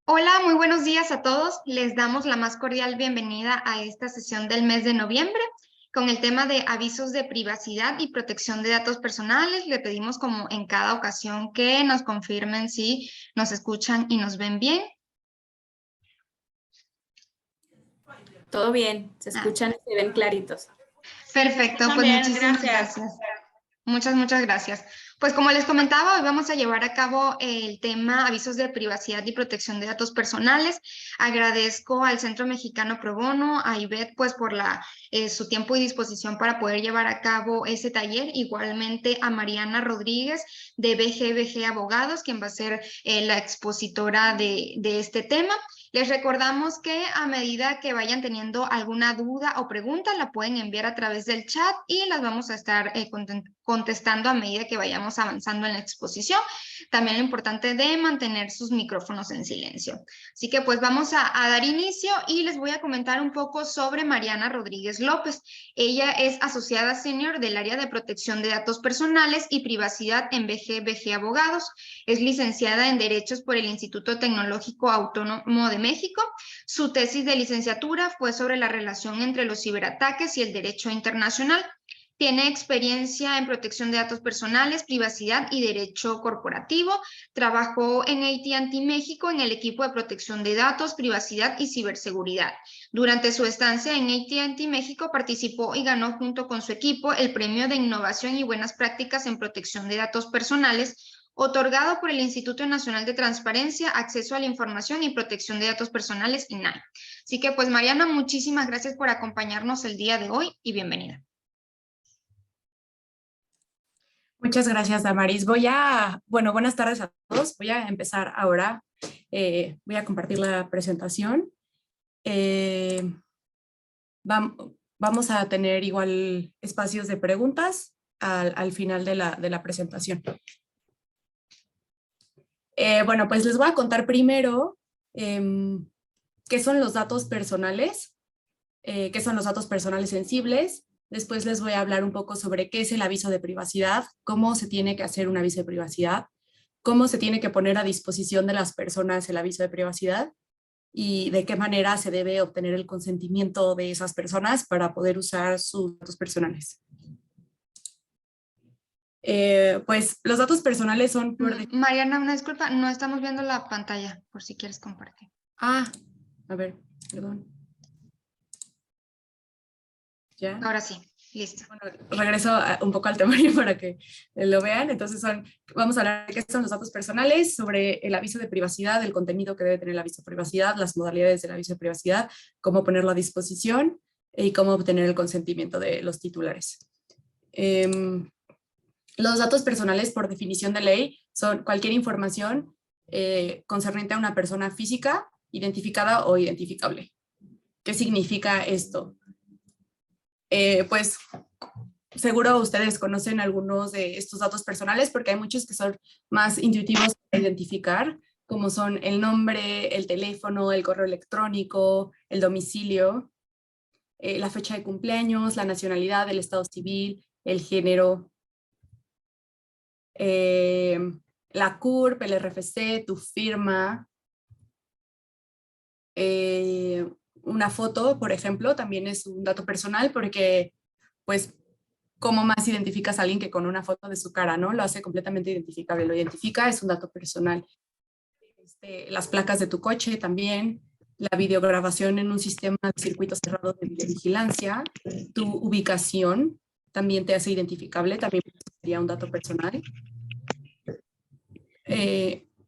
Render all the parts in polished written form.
Hola, muy buenos días a todos. Les damos la más cordial bienvenida a esta sesión del mes de noviembre con el tema de avisos de privacidad y protección de datos personales. Le pedimos, como en cada ocasión, que nos confirmen si nos escuchan y nos ven bien. Todo bien, se escuchan y se ven claritos. Perfecto, pues También, muchísimas gracias. Muchas gracias. Pues como les comentaba, hoy vamos a llevar a cabo el tema avisos de privacidad y protección de datos personales. Agradezco al Centro Mexicano Pro Bono, a Ivette, pues por su tiempo y disposición para poder llevar a cabo ese taller. Igualmente a Mariana Rodríguez de BGBG Abogados, quien va a ser la expositora de este tema. Les recordamos que a medida que vayan teniendo alguna duda o pregunta, la pueden enviar a través del chat y las vamos a estar contestando a medida que vayamos avanzando en la exposición. También lo importante de mantener sus micrófonos en silencio. Así que pues vamos a dar inicio y les voy a comentar un poco sobre Mariana Rodríguez López. Ella es asociada senior del área de protección de datos personales y privacidad en BGBG Abogados. Es licenciada en Derechos por el Instituto Tecnológico Autónomo de México. Su tesis de licenciatura fue sobre la relación entre los ciberataques y el derecho internacional. Tiene experiencia en protección de datos personales, privacidad y derecho corporativo. Trabajó en AT&T México en el equipo de protección de datos, privacidad y ciberseguridad. Durante su estancia en AT&T México participó y ganó junto con su equipo el Premio de Innovación y Buenas Prácticas en Protección de Datos Personales, otorgado por el Instituto Nacional de Transparencia, Acceso a la Información y Protección de Datos Personales, INAI. Así que pues Mariana, muchísimas gracias por acompañarnos el día de hoy y bienvenida. Muchas gracias, Damaris. Buenas tardes a todos. Voy a empezar ahora. Voy a compartir la presentación. Vamos a tener igual espacios de preguntas al final de la presentación. Pues les voy a contar primero qué son los datos personales, qué son los datos personales sensibles. Después les voy a hablar un poco sobre qué es el aviso de privacidad, cómo se tiene que hacer un aviso de privacidad, cómo se tiene que poner a disposición de las personas el aviso de privacidad y de qué manera se debe obtener el consentimiento de esas personas para poder usar sus datos personales. Pues los datos personales son... Mariana, una disculpa, no estamos viendo la pantalla, por si quieres compartir. A ver, perdón. ¿Ya? Ahora sí, listo. Bueno, regreso un poco al temario para que lo vean. Entonces vamos a hablar de qué son los datos personales, sobre el aviso de privacidad, el contenido que debe tener el aviso de privacidad, las modalidades del aviso de privacidad, cómo ponerlo a disposición y cómo obtener el consentimiento de los titulares. Los datos personales, por definición de ley, son cualquier información concerniente a una persona física, identificada o identificable. ¿Qué significa esto? Pues seguro ustedes conocen algunos de estos datos personales porque hay muchos que son más intuitivos para identificar, como son el nombre, el teléfono, el correo electrónico, el domicilio, la fecha de cumpleaños, la nacionalidad, el estado civil, el género, la CURP, el RFC, tu firma, una foto, por ejemplo, también es un dato personal porque, pues, ¿cómo más identificas a alguien que con una foto de su cara, no? Lo hace completamente identificable, lo identifica, es un dato personal. Las placas de tu coche también, la videograbación en un sistema de circuito cerrado de videovigilancia, tu ubicación también te hace identificable, también sería un dato personal.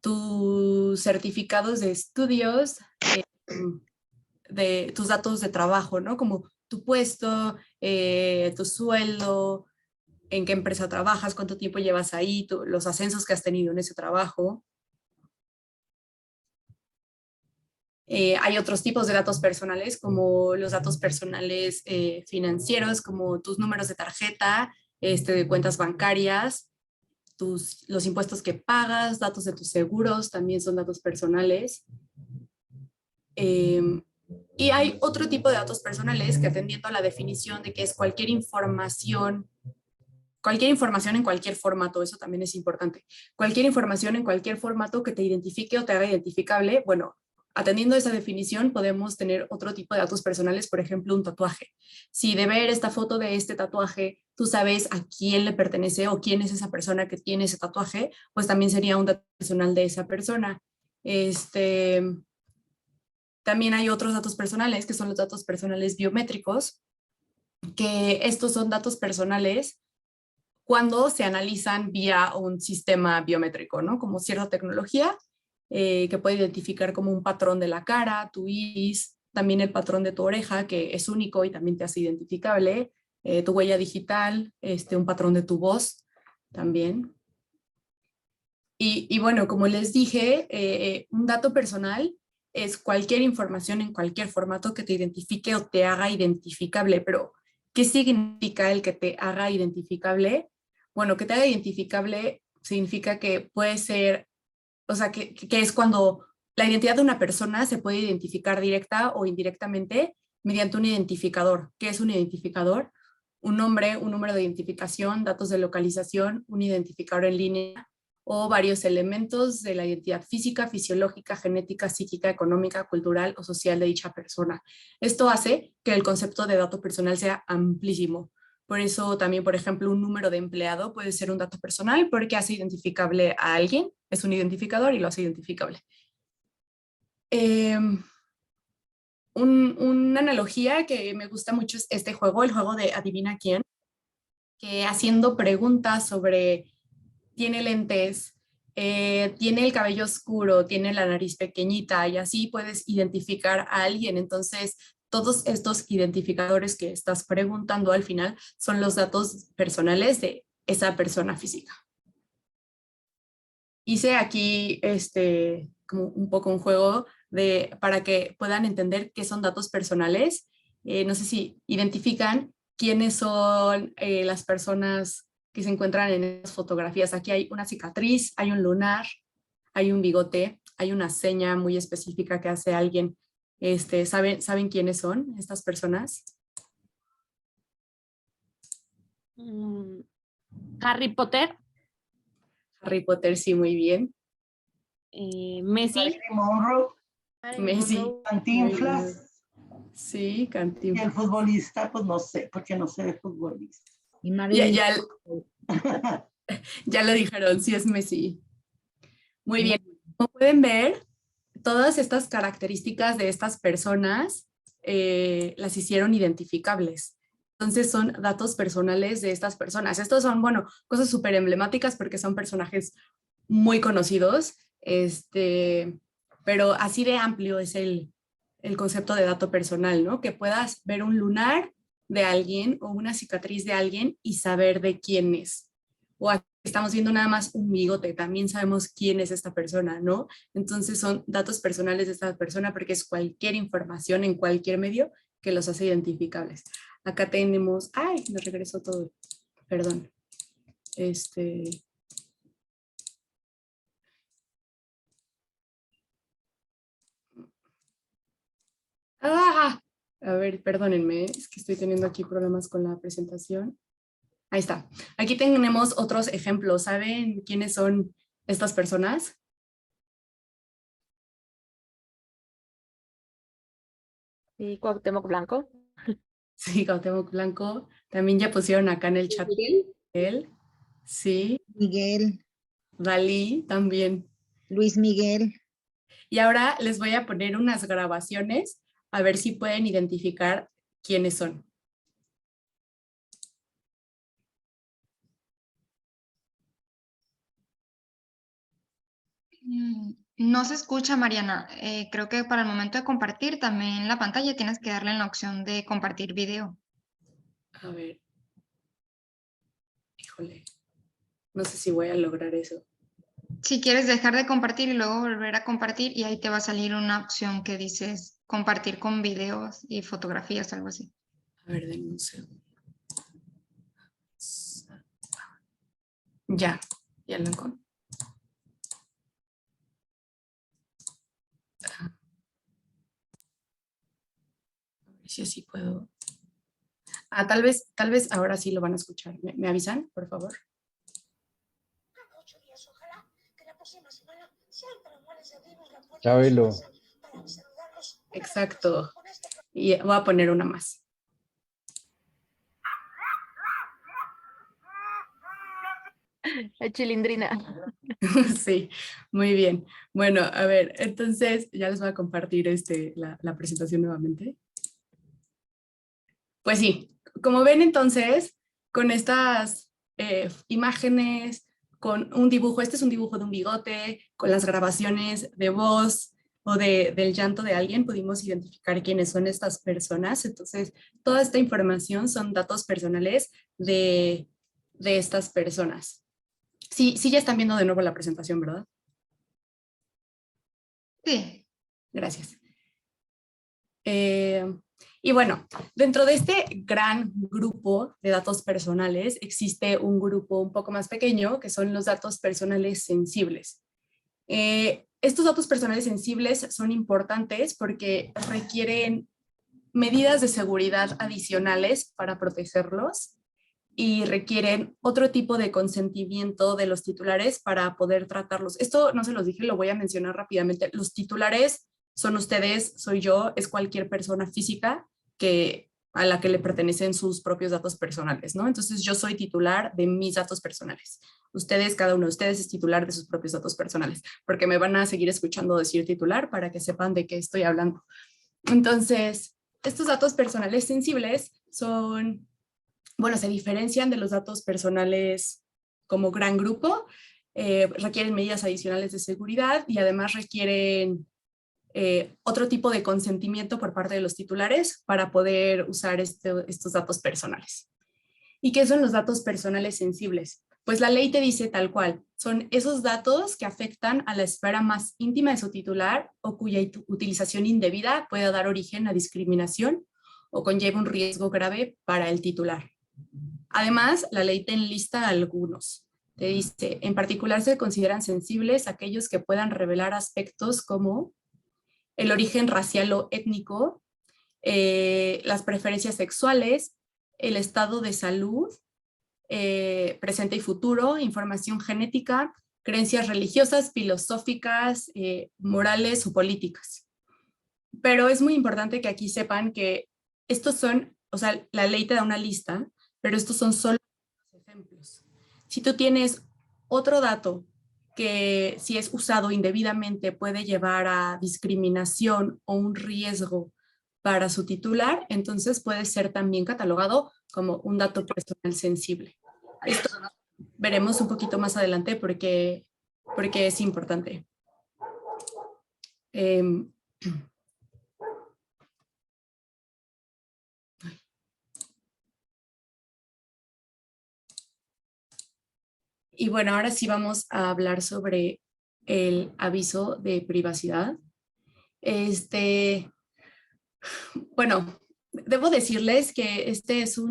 Tus certificados de estudios, de tus datos de trabajo, ¿no? Como tu puesto, tu sueldo, en qué empresa trabajas, cuánto tiempo llevas ahí, los ascensos que has tenido en ese trabajo. Hay otros tipos de datos personales, como los datos personales financieros, como tus números de tarjeta, de cuentas bancarias, los impuestos que pagas, datos de tus seguros, también son datos personales. Y hay otro tipo de datos personales que, atendiendo a la definición de que es cualquier información en cualquier formato, eso también es importante. Cualquier información en cualquier formato que te identifique o te haga identificable, bueno, atendiendo a esa definición, podemos tener otro tipo de datos personales, por ejemplo, un tatuaje. Si de ver esta foto de este tatuaje, tú sabes a quién le pertenece o quién es esa persona que tiene ese tatuaje, pues también sería un dato personal de esa persona. También hay otros datos personales, que son los datos personales biométricos, que estos son datos personales cuando se analizan vía un sistema biométrico, ¿no? Como cierta tecnología que puede identificar como un patrón de la cara, tu iris, también el patrón de tu oreja, que es único y también te hace identificable, tu huella digital, un patrón de tu voz también. Y bueno, como les dije, un dato personal es cualquier información en cualquier formato que te identifique o te haga identificable, pero ¿qué significa el que te haga identificable? Bueno, que te haga identificable significa que puede ser, o sea, que es cuando la identidad de una persona se puede identificar directa o indirectamente mediante un identificador. ¿Qué es un identificador? Un nombre, un número de identificación, datos de localización, un identificador en línea o varios elementos de la identidad física, fisiológica, genética, psíquica, económica, cultural o social de dicha persona. Esto hace que el concepto de dato personal sea amplísimo. Por eso también, por ejemplo, un número de empleado puede ser un dato personal porque hace identificable a alguien, es un identificador y lo hace identificable. Una analogía que me gusta mucho es este juego, el juego de Adivina quién, que haciendo preguntas sobre tiene lentes, tiene el cabello oscuro, tiene la nariz pequeñita y así puedes identificar a alguien. Entonces, todos estos identificadores que estás preguntando al final son los datos personales de esa persona física. Hice aquí como un poco un juego para que puedan entender qué son datos personales. No sé si identifican quiénes son las personas que se encuentran en las fotografías. Aquí hay una cicatriz, hay un lunar, hay un bigote, hay una seña muy específica que hace alguien. ¿Saben quiénes son estas personas? Harry Potter, Harry Potter, sí, muy bien. Messi, Marilyn Monroe, Messi. Cantinflas. Sí, Y Cantinflas. el futbolista, pues no sé, porque no sé de futbolista. Y Marilyn. Ya lo dijeron, sí es Messi. Muy bien. Como pueden ver, todas estas características de estas personas las hicieron identificables. Entonces son datos personales de estas personas. Estos son, bueno, cosas súper emblemáticas porque son personajes muy conocidos, pero así de amplio es el concepto de dato personal, ¿no? Que puedas ver un lunar de alguien o una cicatriz de alguien y saber de quién es. O aquí estamos viendo nada más un bigote, también sabemos quién es esta persona, ¿no? Entonces son datos personales de esta persona porque es cualquier información en cualquier medio que los hace identificables. Acá tenemos, ay, me regresó todo, perdón. A ver, perdónenme, es que estoy teniendo aquí problemas con la presentación. Ahí está. Aquí tenemos otros ejemplos. ¿Saben quiénes son estas personas? y Cuauhtémoc Blanco. Sí, Cuauhtémoc Blanco. También ya pusieron acá en el chat. Miguel. Sí. Miguel. Dalí también. Luis Miguel. Y ahora les voy a poner unas grabaciones a ver si pueden identificar quiénes son. No se escucha, Mariana. Creo que para el momento de compartir también la pantalla tienes que darle en la opción de compartir video. A ver. Híjole. No sé si voy a lograr eso. Si quieres dejar de compartir y luego volver a compartir, y ahí te va a salir una opción que dices compartir con videos y fotografías, algo así. A ver, denme un segundo. Ya lo encontré. A ver si así puedo. Tal vez ahora sí lo van a escuchar. ¿Me avisan, por favor? Chabelo. Exacto. Y voy a poner una más. La chilindrina. Sí, muy bien. Bueno, a ver, entonces ya les voy a compartir la presentación nuevamente. Pues sí, como ven entonces, con estas imágenes, con un dibujo, este es un dibujo de un bigote, con las grabaciones de voz o del llanto de alguien, pudimos identificar quiénes son estas personas. Entonces, toda esta información son datos personales de estas personas. Sí, sí, ya están viendo de nuevo la presentación, ¿verdad? Sí. Gracias. Y bueno, dentro de este gran grupo de datos personales existe un grupo un poco más pequeño que son los datos personales sensibles. Estos datos personales sensibles son importantes porque requieren medidas de seguridad adicionales para protegerlos y requieren otro tipo de consentimiento de los titulares para poder tratarlos. Esto no se los dije, lo voy a mencionar rápidamente. Los titulares son ustedes, soy yo, es cualquier persona física a la que le pertenecen sus propios datos personales, ¿no? Entonces yo soy titular de mis datos personales. Ustedes, cada uno de ustedes es titular de sus propios datos personales, porque me van a seguir escuchando decir titular para que sepan de qué estoy hablando. Entonces, estos datos personales sensibles son, bueno, se diferencian de los datos personales como gran grupo, requieren medidas adicionales de seguridad y además requieren otro tipo de consentimiento por parte de los titulares para poder usar estos datos personales. ¿Y qué son los datos personales sensibles? Pues la ley te dice tal cual, son esos datos que afectan a la esfera más íntima de su titular o cuya utilización indebida pueda dar origen a discriminación o conlleva un riesgo grave para el titular. Además, la ley te enlista algunos. Te dice, en particular se consideran sensibles aquellos que puedan revelar aspectos como el origen racial o étnico, las preferencias sexuales, el estado de salud, presente y futuro, información genética, creencias religiosas, filosóficas, morales o políticas. Pero es muy importante que aquí sepan que estos son, o sea, la ley te da una lista, pero estos son solo ejemplos. Si tú tienes otro dato que si es usado indebidamente puede llevar a discriminación o un riesgo para su titular, entonces puede ser también catalogado como un dato personal sensible. Esto veremos un poquito más adelante porque es importante. Y bueno, ahora sí vamos a hablar sobre el aviso de privacidad. Bueno, debo decirles que este es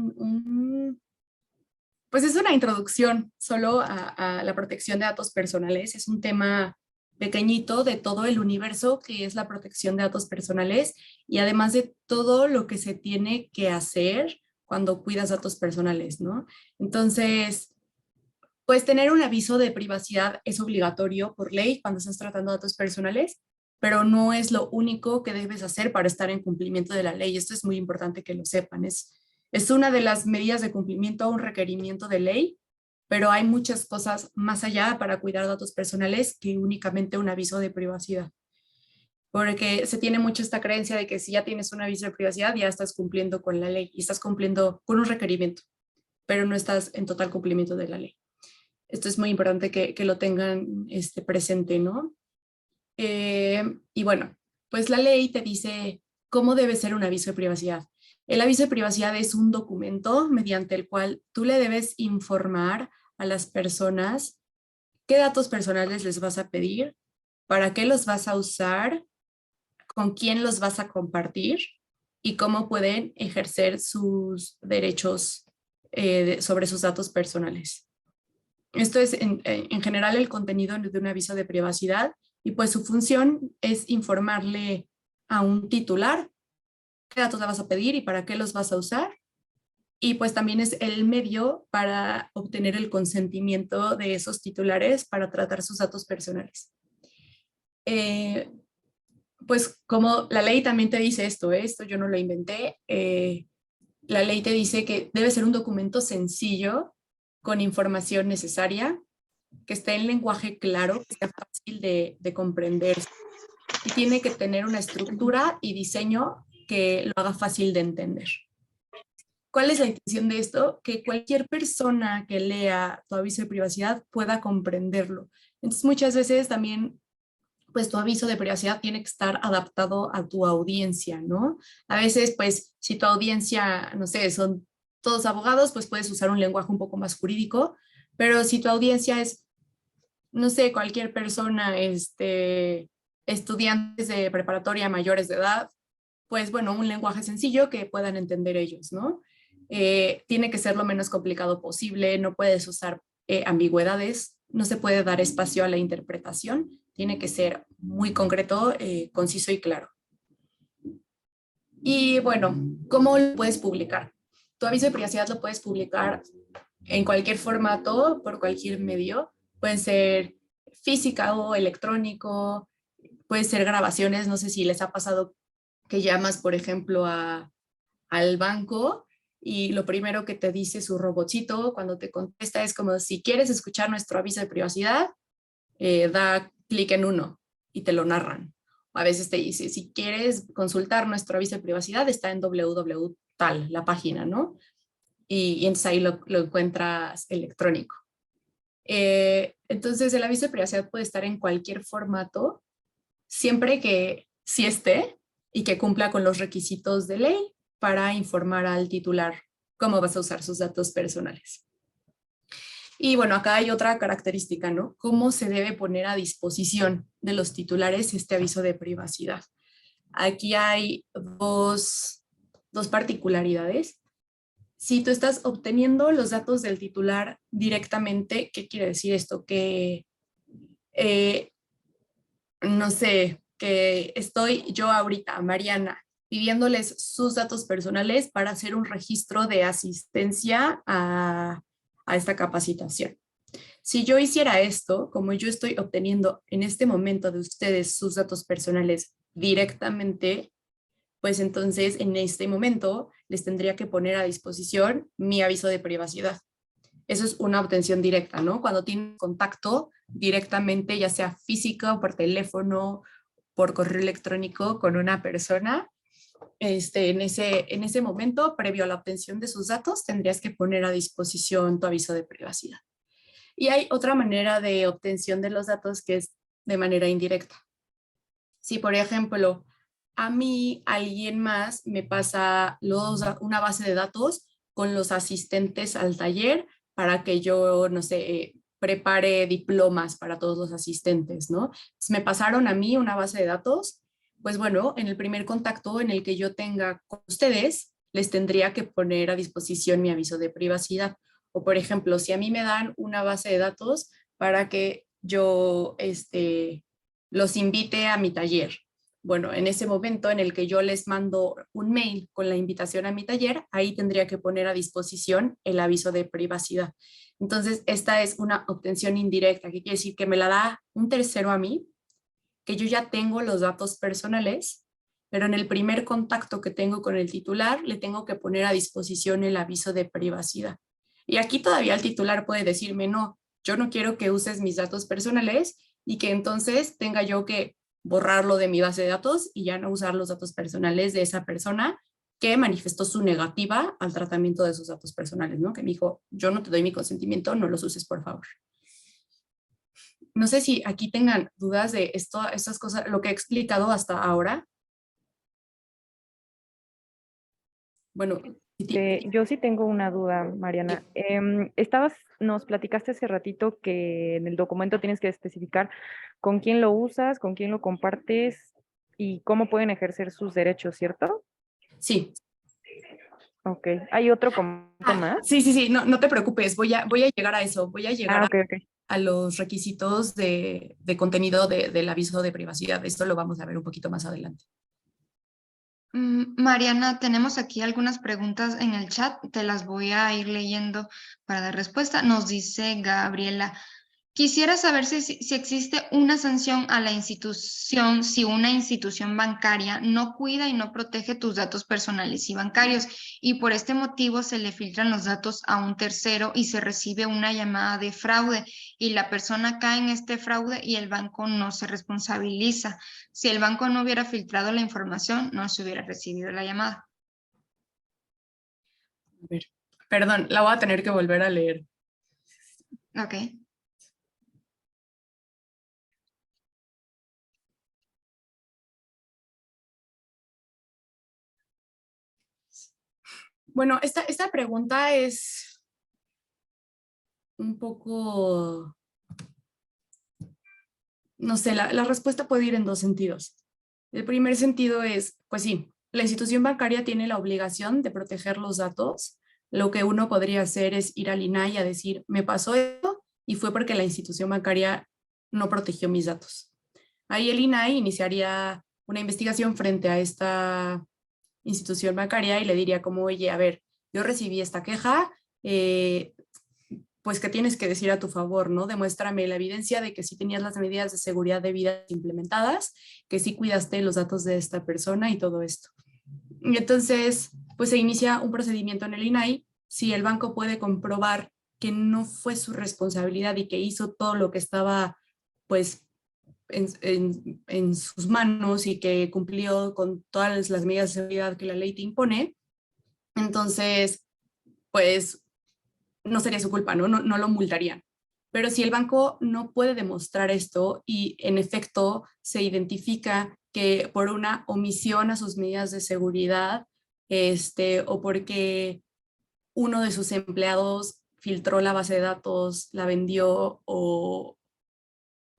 pues es una introducción solo a la protección de datos personales. Es un tema pequeñito de todo el universo que es la protección de datos personales y además de todo lo que se tiene que hacer cuando cuidas datos personales, ¿no? Entonces, pues tener un aviso de privacidad es obligatorio por ley cuando estás tratando datos personales, pero no es lo único que debes hacer para estar en cumplimiento de la ley. Esto es muy importante que lo sepan. Es una de las medidas de cumplimiento a un requerimiento de ley, pero hay muchas cosas más allá para cuidar datos personales que únicamente un aviso de privacidad. Porque se tiene mucho esta creencia de que si ya tienes un aviso de privacidad, ya estás cumpliendo con la ley y estás cumpliendo con un requerimiento, pero no estás en total cumplimiento de la ley. Esto es muy importante que lo tengan presente, ¿no? Y bueno, pues la ley te dice cómo debe ser un aviso de privacidad. El aviso de privacidad es un documento mediante el cual tú le debes informar a las personas qué datos personales les vas a pedir, para qué los vas a usar, con quién los vas a compartir y cómo pueden ejercer sus derechos sobre sus datos personales. Esto es en general el contenido de un aviso de privacidad y pues su función es informarle a un titular qué datos le vas a pedir y para qué los vas a usar. Y pues también es el medio para obtener el consentimiento de esos titulares para tratar sus datos personales. pues como la ley también te dice esto yo no lo inventé, la ley te dice que debe ser un documento sencillo, con información necesaria, que esté en lenguaje claro, que sea fácil de comprender, y tiene que tener una estructura y diseño que lo haga fácil de entender. ¿Cuál es la intención de esto? Que cualquier persona que lea tu aviso de privacidad pueda comprenderlo. Entonces, muchas veces también, pues tu aviso de privacidad tiene que estar adaptado a tu audiencia, ¿no? A veces, pues, si tu audiencia, no sé, son todos abogados, pues puedes usar un lenguaje un poco más jurídico, pero si tu audiencia es, no sé, cualquier persona, estudiantes de preparatoria mayores de edad, pues bueno, un lenguaje sencillo que puedan entender ellos, ¿no? Tiene que ser lo menos complicado posible, no puedes usar ambigüedades, no se puede dar espacio a la interpretación, tiene que ser muy concreto, conciso y claro. Y bueno, ¿cómo lo puedes publicar? Tu aviso de privacidad lo puedes publicar en cualquier formato, por cualquier medio, puede ser física o electrónico, puede ser grabaciones, no sé si les ha pasado que llamas, por ejemplo, al banco y lo primero que te dice su robotcito cuando te contesta es como, si quieres escuchar nuestro aviso de privacidad, da clic en 1 y te lo narran. A veces te dice, si quieres consultar nuestro aviso de privacidad, está en www tal, la página, ¿no? Y entonces ahí lo encuentras electrónico. Entonces el aviso de privacidad puede estar en cualquier formato, siempre que sí esté y que cumpla con los requisitos de ley para informar al titular cómo vas a usar sus datos personales. Y bueno, acá hay otra característica, ¿no? ¿Cómo se debe poner a disposición de los titulares este aviso de privacidad? Aquí hay dos particularidades. Si tú estás obteniendo los datos del titular directamente, ¿qué quiere decir esto? Que, no sé, que estoy yo ahorita, Mariana, pidiéndoles sus datos personales para hacer un registro de asistencia a esta capacitación. Si yo hiciera esto, como yo estoy obteniendo en este momento de ustedes sus datos personales directamente, pues entonces en este momento les tendría que poner a disposición mi aviso de privacidad. Eso es una obtención directa, ¿no? Cuando tienen contacto directamente, ya sea físico, por teléfono, por correo electrónico con una persona, en ese momento, previo a la obtención de sus datos, tendrías que poner a disposición tu aviso de privacidad. Y hay otra manera de obtención de los datos que es de manera indirecta. Si, por ejemplo, a mí alguien más me pasa una base de datos con los asistentes al taller para que yo, no sé, prepare diplomas para todos los asistentes, ¿no? Entonces, me pasaron a mí una base de datos, pues bueno, en el primer contacto en el que yo tenga con ustedes, les tendría que poner a disposición mi aviso de privacidad. O, por ejemplo, si a mí me dan una base de datos para que yo los invite a mi taller. Bueno, en ese momento en el que yo les mando un mail con la invitación a mi taller, ahí tendría que poner a disposición el aviso de privacidad. Entonces, esta es una obtención indirecta, que quiere decir que me la da un tercero a mí, que yo ya tengo los datos personales, pero en el primer contacto que tengo con el titular, le tengo que poner a disposición el aviso de privacidad. Y aquí todavía el titular puede decirme, no, yo no quiero que uses mis datos personales y que entonces tenga yo que borrarlo de mi base de datos y ya no usar los datos personales de esa persona que manifestó su negativa al tratamiento de sus datos personales, ¿no? Que me dijo, yo no te doy mi consentimiento, no los uses, por favor. No sé si aquí tengan dudas de estas cosas, lo que he explicado hasta ahora. Bueno, Yo sí tengo una duda, Mariana. Nos platicaste hace ratito que en el documento tienes que especificar con quién lo usas, con quién lo compartes y cómo pueden ejercer sus derechos, ¿cierto? sí. Ok. ¿Hay otro punto más? Sí, no te preocupes, voy a llegar a eso, voy a llegar Ok. a los requisitos de contenido del aviso de privacidad. Esto lo vamos a ver un poquito más adelante. Mariana, tenemos aquí algunas preguntas en el chat, te las voy a ir leyendo para dar respuesta. Nos dice Gabriela, Quisiera saber si existe una sanción a la institución si una institución bancaria no cuida y no protege tus datos personales y bancarios y por este motivo se le filtran los datos a un tercero y se recibe una llamada de fraude y la persona cae en este fraude y el banco no se responsabiliza. Si el banco no hubiera filtrado la información, no se hubiera recibido la llamada. A ver, perdón, la voy a tener que volver a leer. Ok. Bueno, esta pregunta es un poco, no sé, la respuesta puede ir en dos sentidos. El primer sentido es, pues sí, la institución bancaria tiene la obligación de proteger los datos. Lo que uno podría hacer es ir al INAI a decir, me pasó esto y fue porque la institución bancaria no protegió mis datos. Ahí el INAI iniciaría una investigación frente a esta institución bancaria y le diría como, oye, a ver, yo recibí esta queja, pues, ¿qué tienes que decir a tu favor, no? Demuéstrame la evidencia de que sí tenías las medidas de seguridad debidas implementadas, que sí cuidaste los datos de esta persona y todo esto. Y entonces, pues se inicia un procedimiento en el INAI. Si el banco puede comprobar que no fue su responsabilidad y que hizo todo lo que estaba, pues, en sus manos y que cumplió con todas las medidas de seguridad que la ley te impone, entonces, pues, no sería su culpa, ¿no? No lo multarían. Pero si el banco no puede demostrar esto y en efecto se identifica que por una omisión a sus medidas de seguridad, o porque uno de sus empleados filtró la base de datos, la vendió o,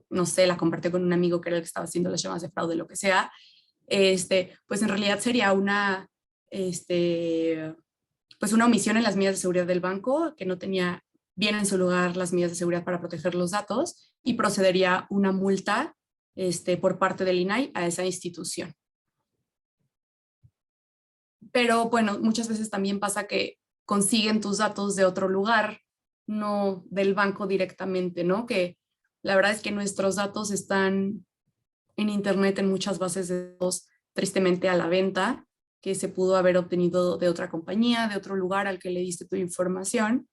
no sé, la compartió con un amigo que era el que estaba haciendo las llamadas de fraude, lo que sea, pues en realidad sería una, pues una omisión en las medidas de seguridad del banco, que no tenía bien en su lugar las medidas de seguridad para proteger los datos, y procedería una multa por parte del INAI a esa institución. Pero bueno, muchas veces también pasa que consiguen tus datos de otro lugar, no del banco directamente, ¿no? Que la verdad es que nuestros datos están en internet en muchas bases de datos tristemente a la venta, que se pudo haber obtenido de otra compañía, de otro lugar al que le diste tu información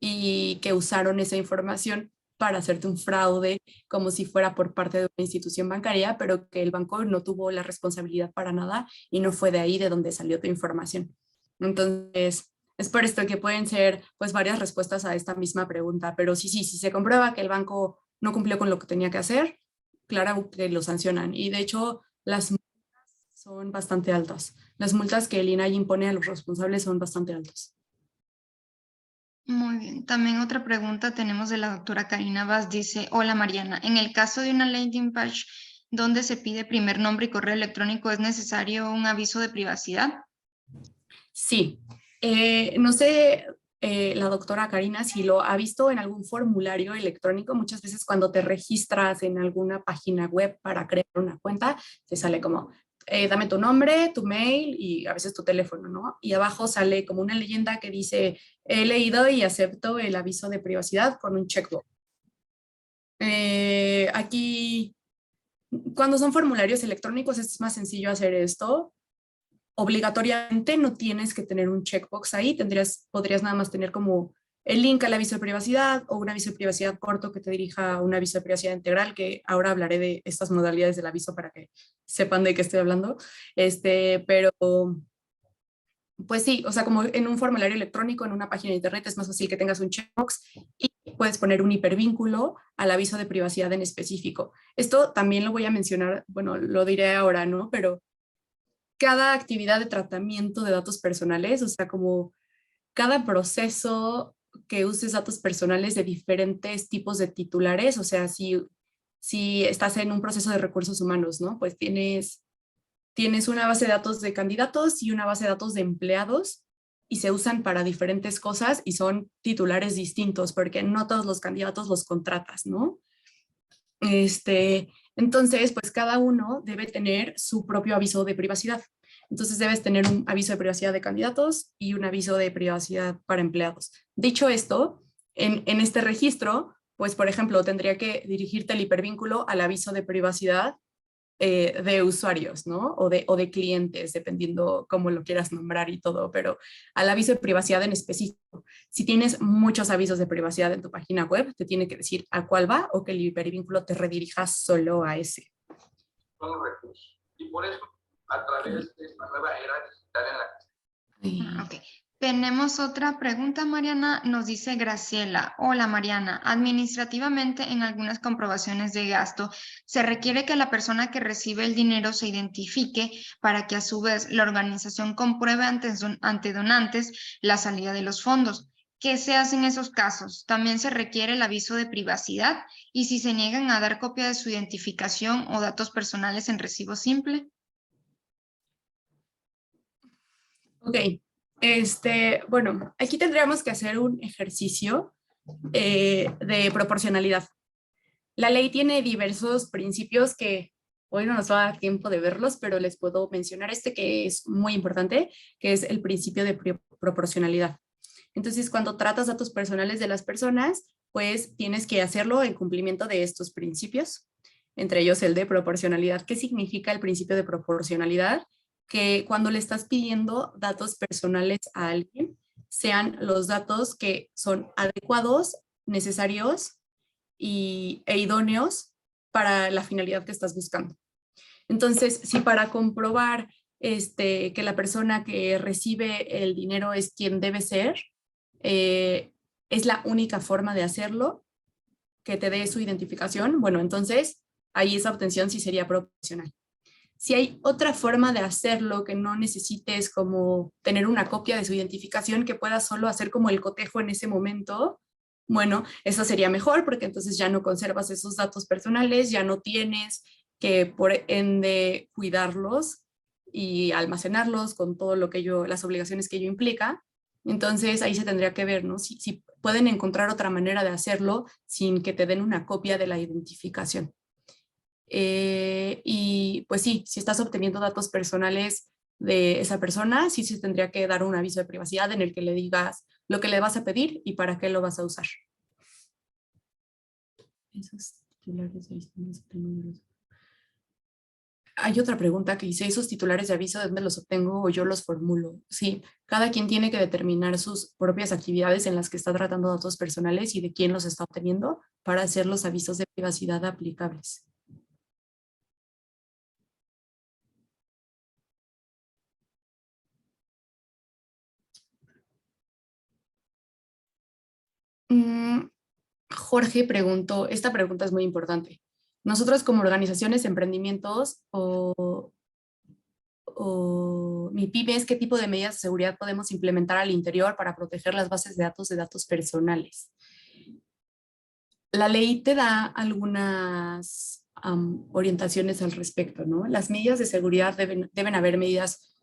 y que usaron esa información para hacerte un fraude como si fuera por parte de una institución bancaria, pero que el banco no tuvo la responsabilidad para nada y no fue de ahí de donde salió tu información. Entonces, es por esto que pueden ser pues varias respuestas a esta misma pregunta, pero sí, si se comprueba que el banco no cumplió con lo que tenía que hacer, claro que lo sancionan. Y de hecho, las multas son bastante altas. Las multas que el INAI impone a los responsables son bastante altas. Muy bien. También otra pregunta tenemos de la doctora Karina Vaz. Dice, hola Mariana, en el caso de una landing page donde se pide primer nombre y correo electrónico, ¿es necesario un aviso de privacidad? Sí. No sé, la doctora Karina, si lo ha visto en algún formulario electrónico, muchas veces cuando te registras en alguna página web para crear una cuenta, te sale como, dame tu nombre, tu mail y a veces tu teléfono, ¿no? Y abajo sale como una leyenda que dice, he leído y acepto el aviso de privacidad con un checkbox. Aquí, cuando son formularios electrónicos, es más sencillo hacer esto. Obligatoriamente no tienes que tener un checkbox ahí, podrías nada más tener como el link al aviso de privacidad o un aviso de privacidad corto que te dirija a un aviso de privacidad integral, que ahora hablaré de estas modalidades del aviso para que sepan de qué estoy hablando. Pero pues sí, o sea, como en un formulario electrónico, en una página de internet, es más fácil que tengas un checkbox y puedes poner un hipervínculo al aviso de privacidad en específico. Esto también lo voy a mencionar, bueno, lo diré ahora, ¿no? Pero cada actividad de tratamiento de datos personales, o sea, como cada proceso que uses datos personales de diferentes tipos de titulares, o sea, si estás en un proceso de recursos humanos, ¿no? Pues tienes una base de datos de candidatos y una base de datos de empleados y se usan para diferentes cosas y son titulares distintos porque no todos los candidatos los contratas, ¿no? Entonces, pues cada uno debe tener su propio aviso de privacidad. Entonces debes tener un aviso de privacidad de candidatos y un aviso de privacidad para empleados. Dicho esto, en este registro, pues por ejemplo, tendría que dirigirte el hipervínculo al aviso de privacidad de usuarios, ¿no? O de clientes, dependiendo cómo lo quieras nombrar y todo, pero al aviso de privacidad en específico. Si tienes muchos avisos de privacidad en tu página web, te tiene que decir a cuál va o que el hipervínculo te redirija solo a ese. Son los recursos. Y por eso, a través de esta nueva era digital en la que Ok. Tenemos otra pregunta, Mariana. Nos dice Graciela. Hola, Mariana. Administrativamente, en algunas comprobaciones de gasto, se requiere que la persona que recibe el dinero se identifique para que a su vez la organización compruebe ante donantes la salida de los fondos. ¿Qué se hace en esos casos? También se requiere el aviso de privacidad y si se niegan a dar copia de su identificación o datos personales en recibo simple. Ok, bueno, aquí tendríamos que hacer un ejercicio de proporcionalidad. La ley tiene diversos principios que hoy no nos va a dar tiempo de verlos, pero les puedo mencionar este que es muy importante, que es el principio de proporcionalidad. Entonces, cuando tratas datos personales de las personas, pues tienes que hacerlo en cumplimiento de estos principios, entre ellos el de proporcionalidad. ¿Qué significa el principio de proporcionalidad? Que cuando le estás pidiendo datos personales a alguien, sean los datos que son adecuados, necesarios e idóneos para la finalidad que estás buscando. Entonces, si para comprobar que la persona que recibe el dinero es quien debe ser, es la única forma de hacerlo, que te dé su identificación, bueno, entonces ahí esa obtención sí sería proporcional. Si hay otra forma de hacerlo que no necesites como tener una copia de su identificación, que puedas solo hacer como el cotejo en ese momento, bueno, eso sería mejor porque entonces ya no conservas esos datos personales, ya no tienes que por ende cuidarlos y almacenarlos con todo lo que las obligaciones que ello implica. Entonces ahí se tendría que ver, ¿no? Si pueden encontrar otra manera de hacerlo sin que te den una copia de la identificación. Y pues sí, si estás obteniendo datos personales de esa persona, sí se tendría que dar un aviso de privacidad en el que le digas lo que le vas a pedir y para qué lo vas a usar. Esos titulares de aviso. Hay otra pregunta que dice, ¿esos titulares de aviso de dónde los obtengo o yo los formulo? Sí, cada quien tiene que determinar sus propias actividades en las que está tratando datos personales y de quién los está obteniendo para hacer los avisos de privacidad aplicables. Jorge preguntó, esta pregunta es muy importante. Nosotros como organizaciones, emprendimientos o MIPYMES, ¿qué tipo de medidas de seguridad podemos implementar al interior para proteger las bases de datos personales? La ley te da algunas orientaciones al respecto, ¿no? Las medidas de seguridad deben haber medidas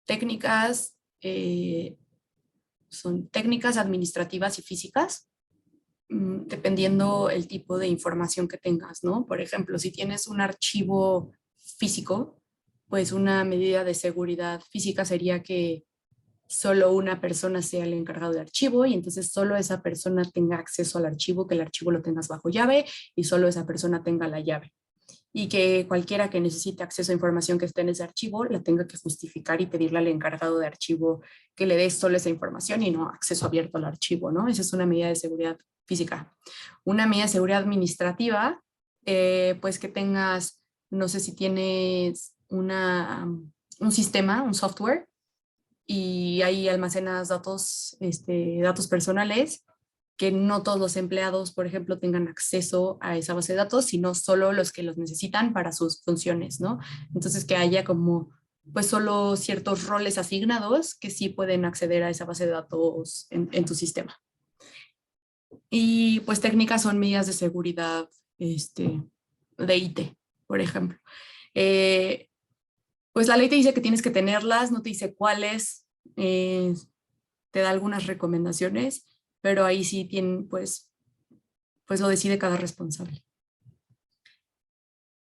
técnicas, son técnicas administrativas y físicas, dependiendo el tipo de información que tengas, ¿no? Por ejemplo, si tienes un archivo físico, pues una medida de seguridad física sería que solo una persona sea el encargado del archivo y entonces solo esa persona tenga acceso al archivo, que el archivo lo tengas bajo llave y solo esa persona tenga la llave. Y que cualquiera que necesite acceso a información que esté en ese archivo la tenga que justificar y pedirle al encargado de archivo que le dé solo esa información y no acceso abierto al archivo, ¿no? Esa es una medida de seguridad física. Una medida de seguridad administrativa, pues que tengas, no sé si tienes un sistema, un software, y ahí almacenas datos personales, que no todos los empleados, por ejemplo, tengan acceso a esa base de datos, sino solo los que los necesitan para sus funciones, ¿no? Entonces que haya como, pues solo ciertos roles asignados que sí pueden acceder a esa base de datos en tu sistema. Y pues técnicas son medidas de seguridad de IT, por ejemplo. Pues la ley te dice que tienes que tenerlas, no te dice cuáles, te da algunas recomendaciones, pero ahí sí tienen, pues lo decide cada responsable.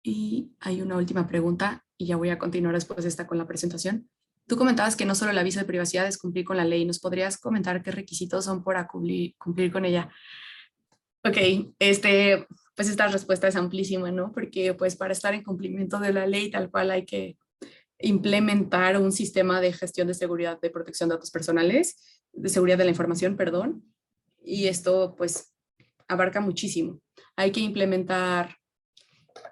Y hay una última pregunta, y ya voy a continuar después de esta con la presentación. Tú comentabas que no solo el aviso de privacidad es cumplir con la ley. ¿Nos podrías comentar qué requisitos son para cumplir con ella? Ok, pues esta respuesta es amplísima, ¿no? Porque pues para estar en cumplimiento de la ley tal cual hay que implementar un sistema de gestión de seguridad de protección de datos personales, de seguridad de la información, perdón, y esto pues abarca muchísimo. Hay que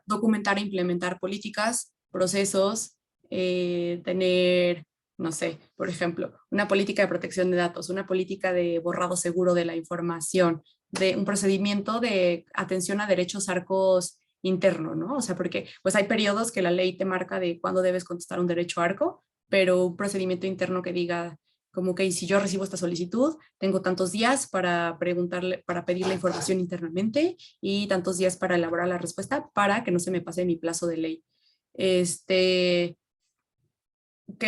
documentar e implementar políticas, procesos, tener, no sé, por ejemplo, una política de protección de datos, una política de borrado seguro de la información, de un procedimiento de atención a derechos ARCOS interno, ¿no? O sea, porque pues hay periodos que la ley te marca de cuándo debes contestar un derecho ARCO, pero un procedimiento interno que diga como que si yo recibo esta solicitud, tengo tantos días para preguntarle, para pedir la información internamente y tantos días para elaborar la respuesta para que no se me pase mi plazo de ley. ¿Qué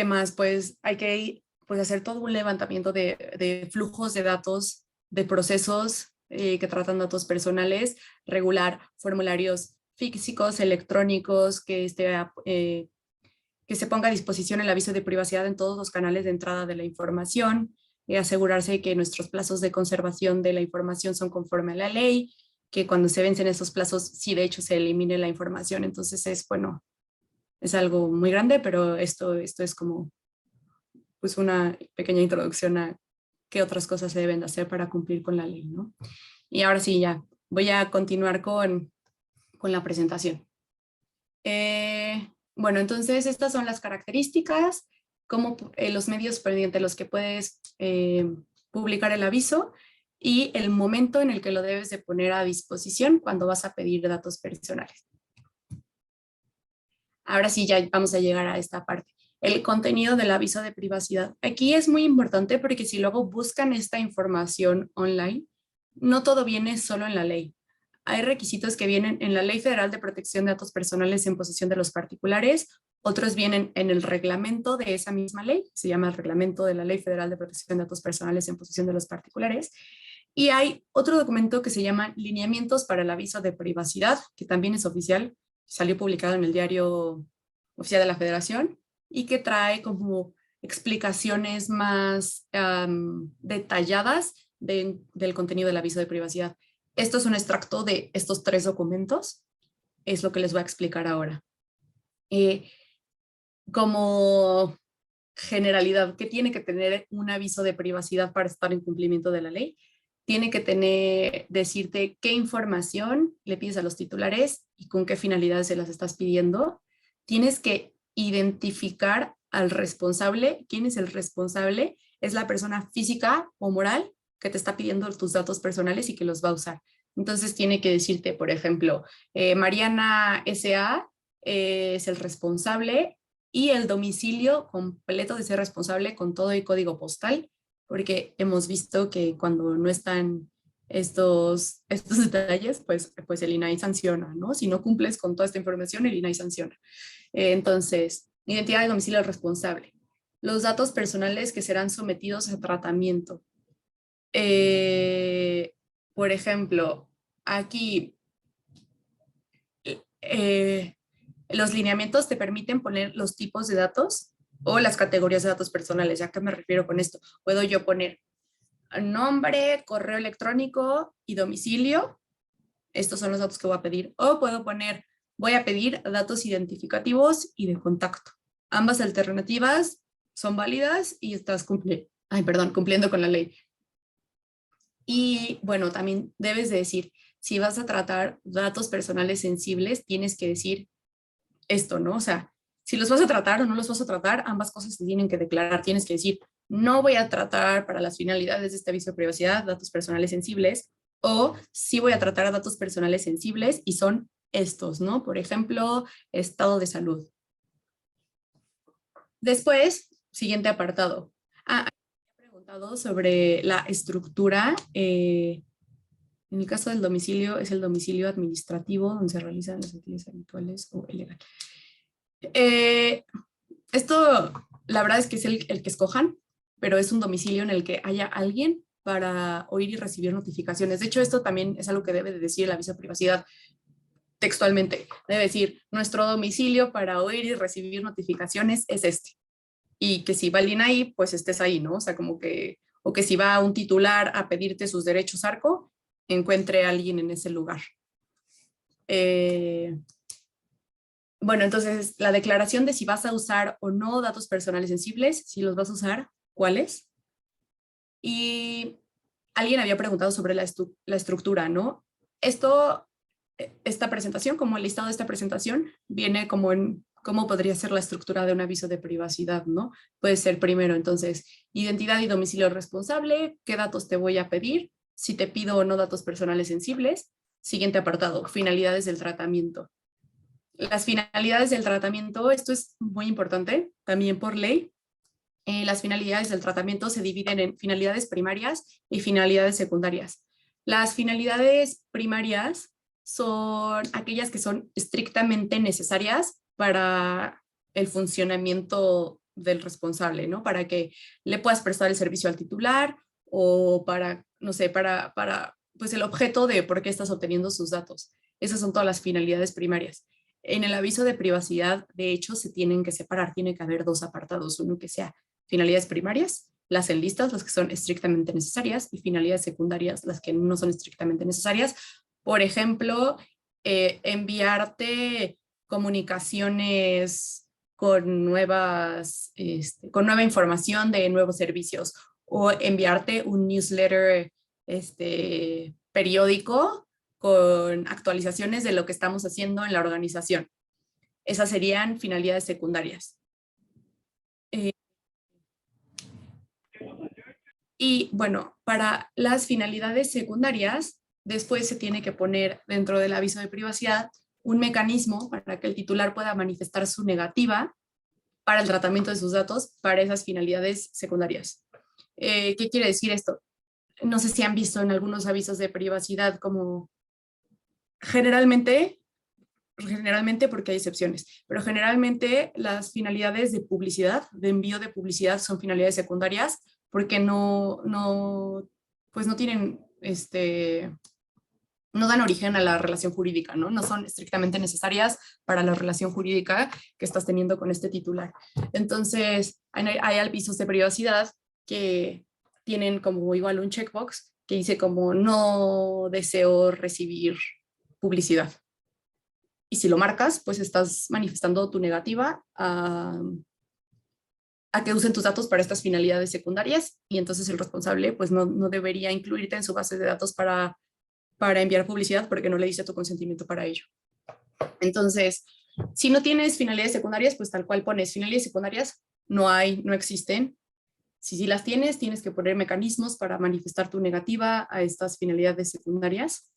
más? Pues hay que pues, hacer todo un levantamiento de flujos de datos, de procesos que tratan datos personales, regular formularios físicos, electrónicos, que se ponga a disposición el aviso de privacidad en todos los canales de entrada de la información, asegurarse que nuestros plazos de conservación de la información son conforme a la ley, que cuando se vencen esos plazos, sí de hecho se elimine la información. Entonces es algo muy grande, pero esto es como pues una pequeña introducción a qué otras cosas se deben de hacer para cumplir con la ley, ¿no? Y ahora sí, ya voy a continuar con la presentación. Bueno, entonces estas son las características, como los medios mediante los que puedes publicar el aviso y el momento en el que lo debes de poner a disposición cuando vas a pedir datos personales. Ahora sí, ya vamos a llegar a esta parte. El contenido del aviso de privacidad. Aquí es muy importante porque si luego buscan esta información online, no todo viene solo en la ley. Hay requisitos que vienen en la Ley Federal de Protección de Datos Personales en posesión de los particulares, otros vienen en el reglamento de esa misma ley, se llama el reglamento de la Ley Federal de Protección de Datos Personales en posesión de los particulares, y hay otro documento que se llama Lineamientos para el Aviso de Privacidad, que también es oficial, salió publicado en el Diario Oficial de la Federación, y que trae como explicaciones más detalladas del contenido del aviso de privacidad. Esto es un extracto de estos 3 documentos, es lo que les voy a explicar ahora. Como generalidad, ¿qué tiene que tener un aviso de privacidad para estar en cumplimiento de la ley? Tiene que decirte qué información le pides a los titulares y con qué finalidades se las estás pidiendo. Tienes que identificar al responsable. ¿Quién es el responsable? Es la persona física o moral que te está pidiendo tus datos personales y que los va a usar. Entonces tiene que decirte, por ejemplo, Mariana S.A. Es el responsable y el domicilio completo de ese responsable con todo el código postal, porque hemos visto que cuando no están estos detalles, pues el INAI sanciona, ¿no? Si no cumples con toda esta información, el INAI sanciona. Entonces, identidad y domicilio del responsable. Los datos personales que serán sometidos a tratamiento. Por ejemplo, aquí los lineamientos te permiten poner los tipos de datos o las categorías de datos personales. ¿A qué me refiero con esto? Puedo yo poner nombre, correo electrónico y domicilio. Estos son los datos que voy a pedir. O puedo poner, voy a pedir datos identificativos y de contacto. Ambas alternativas son válidas y estás cumpliendo con la ley. Y bueno, también debes de decir, si vas a tratar datos personales sensibles, tienes que decir esto, ¿no? O sea, si los vas a tratar o no los vas a tratar, ambas cosas se tienen que declarar. Tienes que decir, no voy a tratar para las finalidades de este aviso de privacidad datos personales sensibles, o sí voy a tratar datos personales sensibles y son estos, ¿no? Por ejemplo, estado de salud. Después, siguiente apartado. He preguntado sobre la estructura. En el caso del domicilio, es el domicilio administrativo donde se realizan las actividades habituales o ilegal. Esto, la verdad es que es el que escojan, pero es un domicilio en el que haya alguien para oír y recibir notificaciones. De hecho, esto también es algo que debe de decir el aviso de privacidad textualmente. Debe decir, nuestro domicilio para oír y recibir notificaciones es este. Y que si va el INAI, pues estés ahí, ¿no? O sea, como que, o que si va un titular a pedirte sus derechos ARCO, encuentre a alguien en ese lugar. Bueno, entonces la declaración de si vas a usar o no datos personales sensibles, si los vas a usar, ¿cuáles? Y alguien había preguntado sobre la estructura, ¿no? Esta presentación, como el listado de esta presentación, viene como en cómo podría ser la estructura de un aviso de privacidad, ¿no? Puede ser primero, entonces, identidad y domicilio responsable, qué datos te voy a pedir, si te pido o no datos personales sensibles. Siguiente apartado, finalidades del tratamiento. Las finalidades del tratamiento, esto es muy importante, también por ley. Las finalidades del tratamiento se dividen en finalidades primarias y finalidades secundarias. Las finalidades primarias son aquellas que son estrictamente necesarias para el funcionamiento del responsable, ¿no? Para que le puedas prestar el servicio al titular o para, no sé, para pues el objeto de por qué estás obteniendo sus datos. Esas son todas las finalidades primarias. En el aviso de privacidad, de hecho, se tienen que separar. Tiene que haber dos apartados. Uno que sea finalidades primarias, las enlistas, las que son estrictamente necesarias, y finalidades secundarias, las que no son estrictamente necesarias. Por ejemplo, enviarte comunicaciones con nueva información de nuevos servicios, o enviarte un newsletter periódico con actualizaciones de lo que estamos haciendo en la organización. Esas serían finalidades secundarias. Y bueno, para las finalidades secundarias, después se tiene que poner dentro del aviso de privacidad un mecanismo para que el titular pueda manifestar su negativa para el tratamiento de sus datos para esas finalidades secundarias. ¿Qué quiere decir esto? No sé si han visto en algunos avisos de privacidad como generalmente porque hay excepciones, pero generalmente las finalidades de publicidad, de envío de publicidad, son finalidades secundarias porque no tienen, no dan origen a la relación jurídica, ¿no? No son estrictamente necesarias para la relación jurídica que estás teniendo con este titular. Entonces, hay avisos de privacidad que tienen como igual un checkbox que dice como no deseo recibir publicidad. Y si lo marcas, pues estás manifestando tu negativa a que usen tus datos para estas finalidades secundarias, y entonces el responsable pues no debería incluirte en su base de datos para enviar publicidad porque no le diste tu consentimiento para ello. Entonces, si no tienes finalidades secundarias, pues tal cual pones finalidades secundarias, no existen. Si sí las tienes, tienes que poner mecanismos para manifestar tu negativa a estas finalidades secundarias.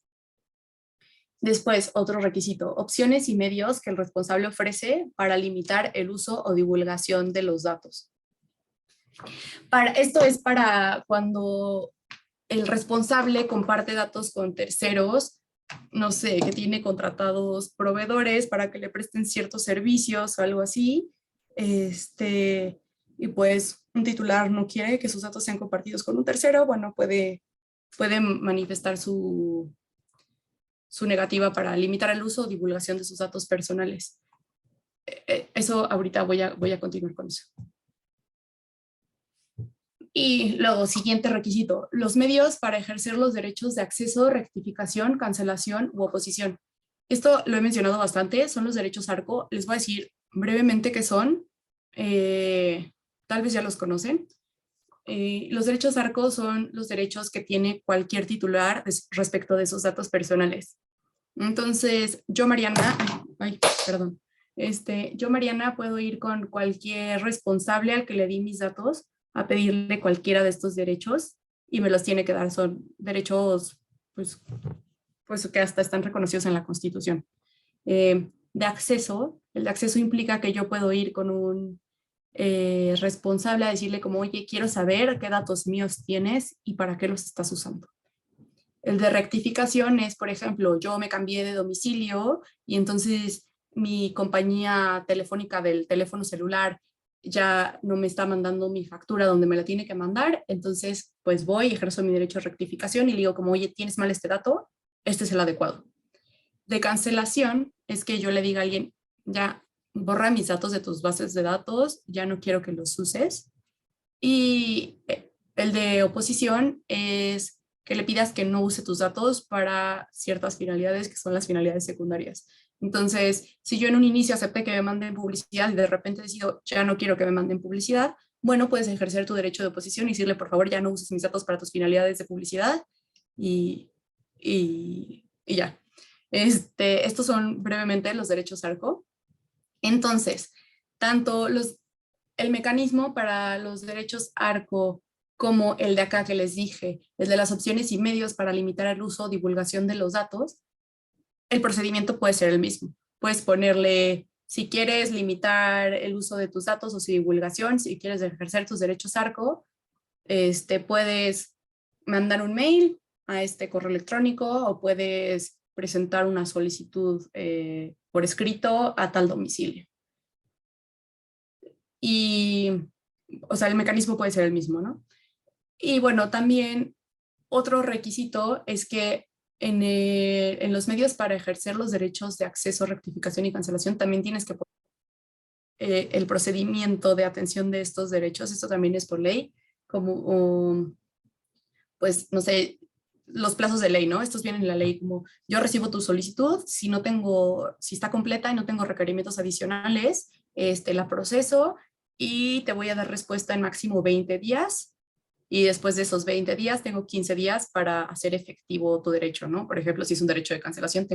Después, otro requisito, opciones y medios que el responsable ofrece para limitar el uso o divulgación de los datos. Esto es para cuando el responsable comparte datos con terceros, no sé, que tiene contratados proveedores para que le presten ciertos servicios o algo así, y pues un titular no quiere que sus datos sean compartidos con un tercero, bueno, puede manifestar su negativa para limitar el uso o divulgación de sus datos personales. Eso ahorita voy a continuar con eso. Y luego, siguiente requisito, los medios para ejercer los derechos de acceso, rectificación, cancelación u oposición. Esto lo he mencionado bastante, son los derechos ARCO. Les voy a decir brevemente qué son. Tal vez ya los conocen. Los derechos ARCO son los derechos que tiene cualquier titular respecto de sus datos personales. Entonces, yo, Mariana, puedo ir con cualquier responsable al que le di mis datos a pedirle cualquiera de estos derechos y me los tiene que dar. Son derechos pues que hasta están reconocidos en la Constitución. De acceso, el de acceso implica que yo puedo ir con un responsable a decirle como, oye, quiero saber qué datos míos tienes y para qué los estás usando. El de rectificación es, por ejemplo, yo me cambié de domicilio y entonces mi compañía telefónica del teléfono celular ya no me está mandando mi factura donde me la tiene que mandar, entonces pues voy y ejerzo mi derecho de rectificación y le digo como, oye, tienes mal este dato, este es el adecuado. De cancelación es que yo le diga a alguien, ya borra mis datos de tus bases de datos, ya no quiero que los uses. Y el de oposición es que le pidas que no use tus datos para ciertas finalidades que son las finalidades secundarias. Entonces, si yo en un inicio acepté que me manden publicidad y de repente decido ya no quiero que me manden publicidad, bueno, puedes ejercer tu derecho de oposición y decirle, por favor, ya no uses mis datos para tus finalidades de publicidad y ya. Estos son brevemente los derechos ARCO. Entonces, tanto el mecanismo para los derechos ARCO como el de acá que les dije, el de las opciones y medios para limitar el uso o divulgación de los datos, el procedimiento puede ser el mismo. Puedes ponerle, si quieres limitar el uso de tus datos o su divulgación, si quieres ejercer tus derechos ARCO, puedes mandar un mail a este correo electrónico o puedes presentar una solicitud por escrito a tal domicilio. Y, o sea, el mecanismo puede ser el mismo, ¿no? Y bueno, también otro requisito es que en los medios para ejercer los derechos de acceso, rectificación y cancelación también tienes que poner el procedimiento de atención de estos derechos. Esto también es por ley, como, pues, no sé, los plazos de ley, ¿no? Estos vienen en la ley como yo recibo tu solicitud, si está completa y no tengo requerimientos adicionales, la proceso y te voy a dar respuesta en máximo 20 días. Y después de esos 20 días tengo 15 días para hacer efectivo tu derecho, ¿no? Por ejemplo, si es un derecho de cancelación,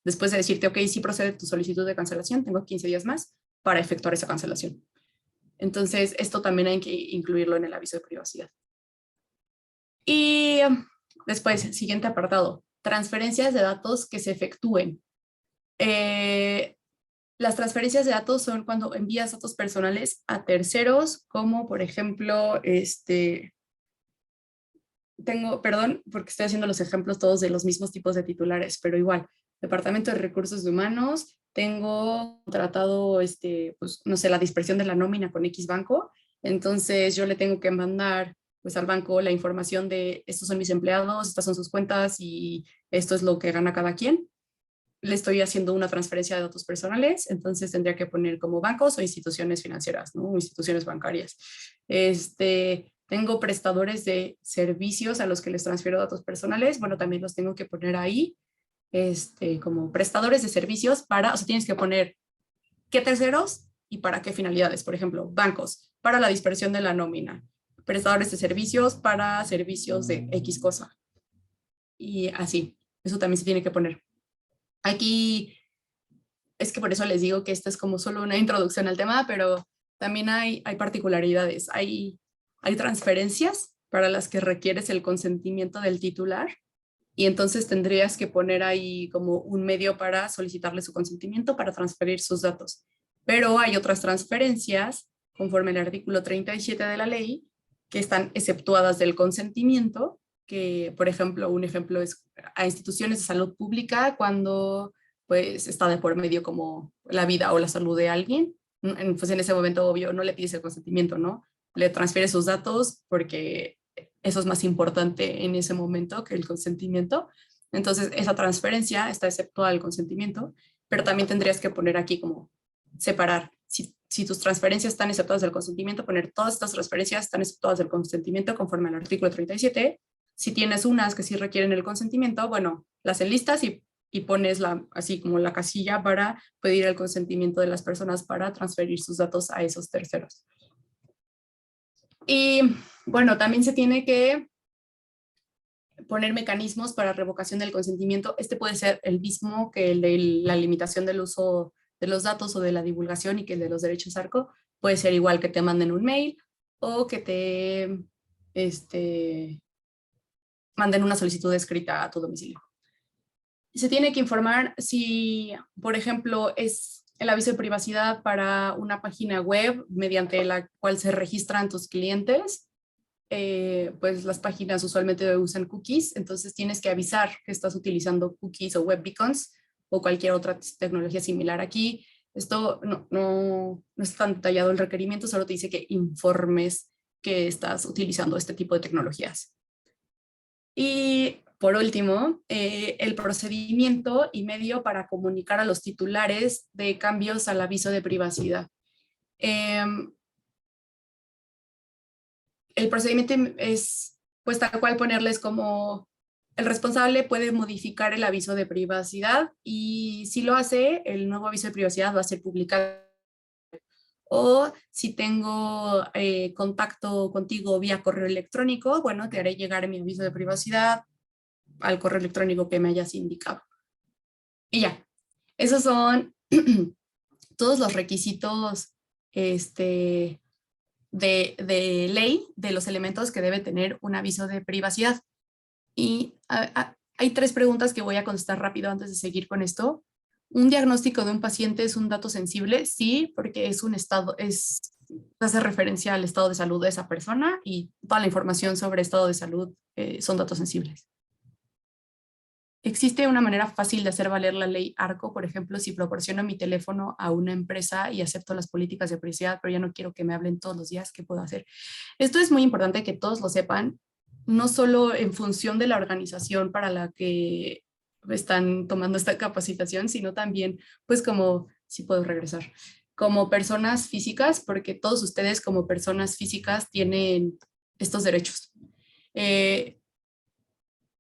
después de decirte, ok, sí procede tu solicitud de cancelación, tengo 15 días más para efectuar esa cancelación. Entonces, esto también hay que incluirlo en el aviso de privacidad. Y después, siguiente apartado, transferencias de datos que se efectúen. Las transferencias de datos son cuando envías datos personales a terceros, como por ejemplo, perdón, porque estoy haciendo los ejemplos todos de los mismos tipos de titulares, pero igual, Departamento de Recursos Humanos, tengo tratado, pues, no sé, la dispersión de la nómina con X banco, entonces yo le tengo que mandar, pues, al banco la información de estos son mis empleados, estas son sus cuentas y esto es lo que gana cada quien. Le estoy haciendo una transferencia de datos personales, entonces tendría que poner como bancos o instituciones financieras, ¿no? O instituciones bancarias. Tengo prestadores de servicios a los que les transfiero datos personales, bueno, también los tengo que poner ahí, como prestadores de servicios o sea, tienes que poner qué terceros y para qué finalidades. Por ejemplo, bancos, para la dispersión de la nómina, prestadores de servicios para servicios de X cosa. Y así, eso también se tiene que poner. Aquí, es que por eso les digo que esta es como solo una introducción al tema, pero también hay particularidades. Hay transferencias para las que requieres el consentimiento del titular y entonces tendrías que poner ahí como un medio para solicitarle su consentimiento para transferir sus datos. Pero hay otras transferencias, conforme al artículo 37 de la ley, que están exceptuadas del consentimiento, que por ejemplo, un ejemplo es a instituciones de salud pública cuando pues está de por medio como la vida o la salud de alguien, pues en ese momento obvio no le pides el consentimiento, ¿no? Le transfieres sus datos porque eso es más importante en ese momento que el consentimiento. Entonces esa transferencia está exceptuada del consentimiento, pero también tendrías que poner aquí como separar. Si tus transferencias están exceptuadas del consentimiento, poner todas estas transferencias están exceptuadas del consentimiento conforme al artículo 37. Si tienes unas que sí requieren el consentimiento, bueno, las enlistas y pones así como la casilla para pedir el consentimiento de las personas para transferir sus datos a esos terceros. Y bueno, también se tiene que poner mecanismos para revocación del consentimiento. Puede ser el mismo que el de la limitación del uso de los datos o de la divulgación y que el de los derechos ARCO. Puede ser igual que te manden un mail o que te manden una solicitud escrita a tu domicilio. Se tiene que informar si, por ejemplo, es el aviso de privacidad para una página web mediante la cual se registran tus clientes, pues las páginas usualmente usan cookies, entonces tienes que avisar que estás utilizando cookies o web beacons o cualquier otra tecnología similar. Aquí esto no es tan detallado el requerimiento, solo te dice que informes que estás utilizando este tipo de tecnologías. Y por último, el procedimiento y medio para comunicar a los titulares de cambios al aviso de privacidad. El procedimiento es pues tal cual ponerles como el responsable puede modificar el aviso de privacidad y si lo hace, el nuevo aviso de privacidad va a ser publicado. O si tengo contacto contigo vía correo electrónico, bueno, te haré llegar mi aviso de privacidad al correo electrónico que me hayas indicado. Y ya, esos son todos los requisitos de ley de los elementos que debe tener un aviso de privacidad. Y hay 3 preguntas que voy a contestar rápido antes de seguir con esto. ¿Un diagnóstico de un paciente es un dato sensible? Sí, porque hace referencia al estado de salud de esa persona y toda la información sobre estado de salud son datos sensibles. ¿Existe una manera fácil de hacer valer la ley ARCO? Por ejemplo, si proporciono mi teléfono a una empresa y acepto las políticas de privacidad, pero ya no quiero que me hablen todos los días, ¿qué puedo hacer? Esto es muy importante que todos lo sepan, no solo en función de la organización para la que están tomando esta capacitación, sino también, pues como, si puedo regresar, como personas físicas, porque todos ustedes como personas físicas tienen estos derechos.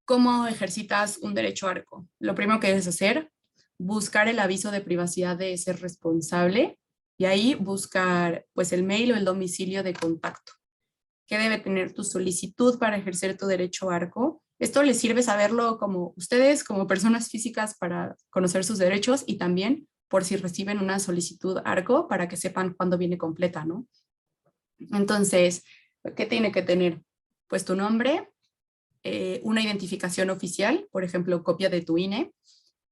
¿Cómo ejercitas un derecho ARCO? Lo primero que debes hacer, buscar el aviso de privacidad de ese responsable y ahí buscar pues el mail o el domicilio de contacto. ¿Qué debe tener tu solicitud para ejercer tu derecho ARCO? Esto les sirve saberlo como ustedes, como personas físicas para conocer sus derechos y también por si reciben una solicitud ARCO para que sepan cuándo viene completa, ¿no? Entonces, ¿qué tiene que tener? Pues tu nombre, una identificación oficial, por ejemplo, copia de tu INE.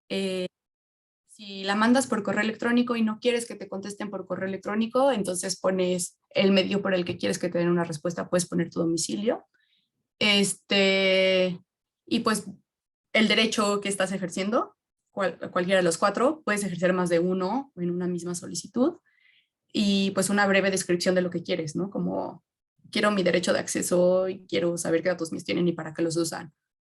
Si la mandas por correo electrónico y no quieres que te contesten por correo electrónico, entonces pones el medio por el que quieres que te den una respuesta, puedes poner tu domicilio. Y pues el derecho que estás ejerciendo, cualquiera de los 4, puedes ejercer más de uno en una misma solicitud. Y pues una breve descripción de lo que quieres, ¿no? Como quiero mi derecho de acceso y quiero saber qué datos mis tienen y para qué los usan.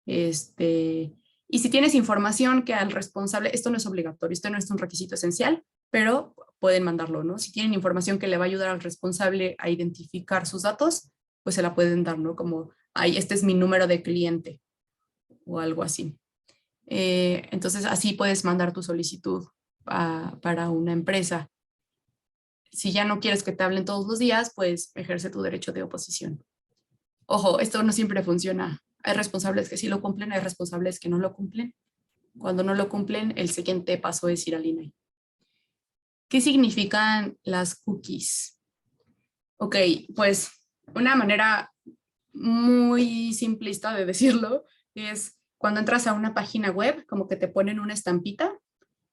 Y si tienes información que al responsable, esto no es obligatorio, esto no es un requisito esencial, pero pueden mandarlo, ¿no? Si tienen información que le va a ayudar al responsable a identificar sus datos, pues se la pueden dar, ¿no? Como, ay, este es mi número de cliente o algo así. Entonces, así puedes mandar tu solicitud para una empresa. Si ya no quieres que te hablen todos los días, pues ejerce tu derecho de oposición. Ojo, esto no siempre funciona. Hay responsables que sí lo cumplen, hay responsables que no lo cumplen. Cuando no lo cumplen, el siguiente paso es ir al INAI. ¿Qué significan las cookies? Ok, pues una manera muy simplista de decirlo es cuando entras a una página web, como que te ponen una estampita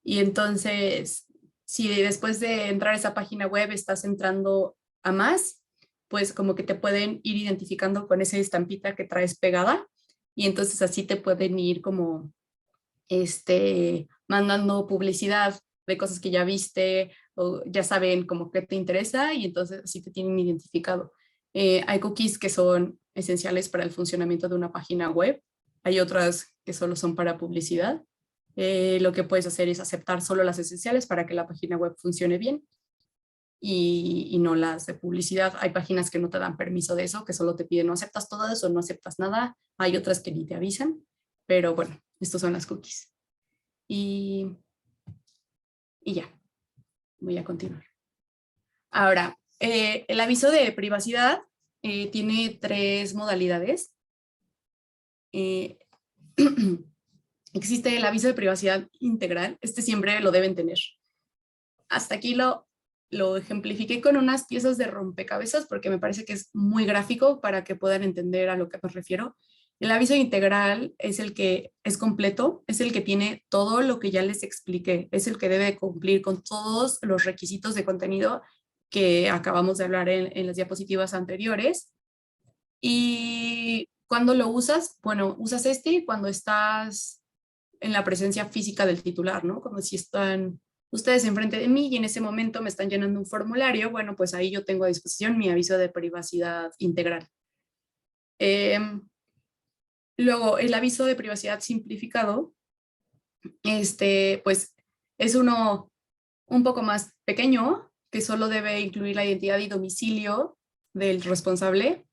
y entonces si después de entrar a esa página web estás entrando a más, pues como que te pueden ir identificando con esa estampita que traes pegada y entonces así te pueden ir como mandando publicidad de cosas que ya viste o ya saben como qué te interesa y entonces así te tienen identificado. Hay cookies que son esenciales para el funcionamiento de una página web, hay otras que solo son para publicidad. Lo que puedes hacer es aceptar solo las esenciales para que la página web funcione bien y no las de publicidad. Hay páginas que no te dan permiso de eso, que solo te piden no aceptas todo eso, no aceptas nada. Hay otras que ni te avisan, pero bueno, estos son las cookies. Y ya, voy a continuar. Ahora, el aviso de privacidad tiene 3 modalidades. Existe el aviso de privacidad integral, siempre lo deben tener. Hasta aquí lo ejemplifiqué con unas piezas de rompecabezas porque me parece que es muy gráfico para que puedan entender a lo que me refiero. El aviso integral es el que es completo, es el que tiene todo lo que ya les expliqué, es el que debe cumplir con todos los requisitos de contenido que acabamos de hablar en las diapositivas anteriores. Y cuando lo usas, bueno, usas cuando estás en la presencia física del titular, ¿no? Como si están ustedes enfrente de mí y en ese momento me están llenando un formulario, bueno, pues ahí yo tengo a disposición mi aviso de privacidad integral. Luego, el aviso de privacidad simplificado, pues es uno un poco más pequeño, que solo debe incluir la identidad y domicilio del responsable.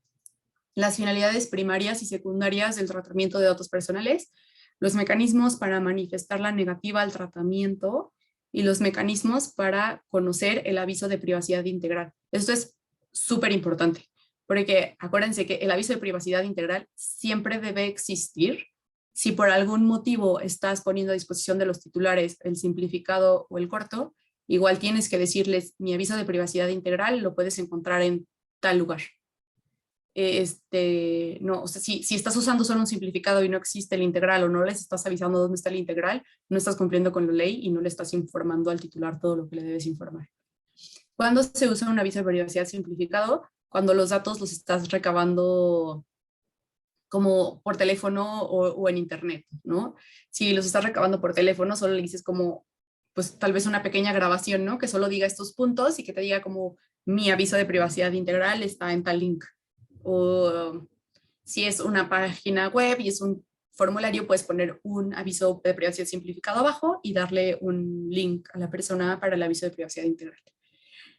las finalidades primarias y secundarias del tratamiento de datos personales, los mecanismos para manifestar la negativa al tratamiento y los mecanismos para conocer el aviso de privacidad integral. Esto es súper importante, porque acuérdense que el aviso de privacidad integral siempre debe existir. Si por algún motivo estás poniendo a disposición de los titulares el simplificado o el corto, igual tienes que decirles, mi aviso de privacidad integral lo puedes encontrar en tal lugar. No, o sea, si estás usando solo un simplificado y no existe el integral o no les estás avisando dónde está el integral, no estás cumpliendo con la ley y no le estás informando al titular todo lo que le debes informar. ¿Cuándo se usa un aviso de privacidad simplificado? Cuando los datos los estás recabando como por teléfono o en internet, ¿no? Si los estás recabando por teléfono, solo le dices como, pues tal vez una pequeña grabación, ¿no? Que solo diga estos puntos y que te diga como, mi aviso de privacidad integral está en tal link. O si es una página web y es un formulario, puedes poner un aviso de privacidad simplificado abajo y darle un link a la persona para el aviso de privacidad integral.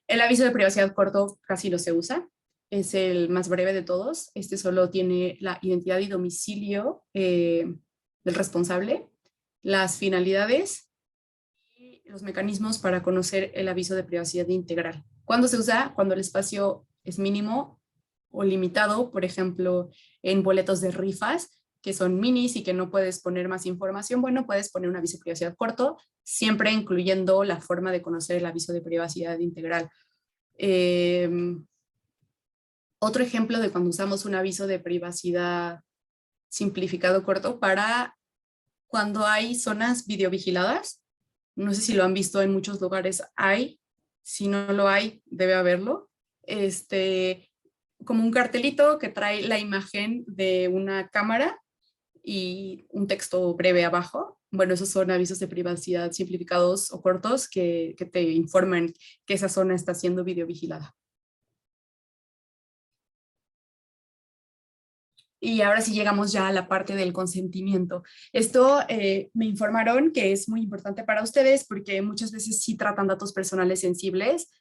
El aviso de privacidad corto casi no se usa. Es el más breve de todos. Este solo tiene la identidad y domicilio del responsable, las finalidades y los mecanismos para conocer el aviso de privacidad integral. ¿Cuándo se usa? Cuando el espacio es mínimo o limitado, por ejemplo, en boletos de rifas, que son minis y que no puedes poner más información, bueno, puedes poner un aviso de privacidad corto, siempre incluyendo la forma de conocer el aviso de privacidad integral. Otro ejemplo de cuando usamos un aviso de privacidad simplificado corto para cuando hay zonas videovigiladas. No sé si lo han visto, en muchos lugares hay. Si no lo hay, debe haberlo. Como un cartelito que trae la imagen de una cámara y un texto breve abajo. Bueno, esos son avisos de privacidad simplificados o cortos que te informan que esa zona está siendo videovigilada. Y ahora sí llegamos ya a la parte del consentimiento. Esto me informaron que es muy importante para ustedes porque muchas veces sí tratan datos personales sensibles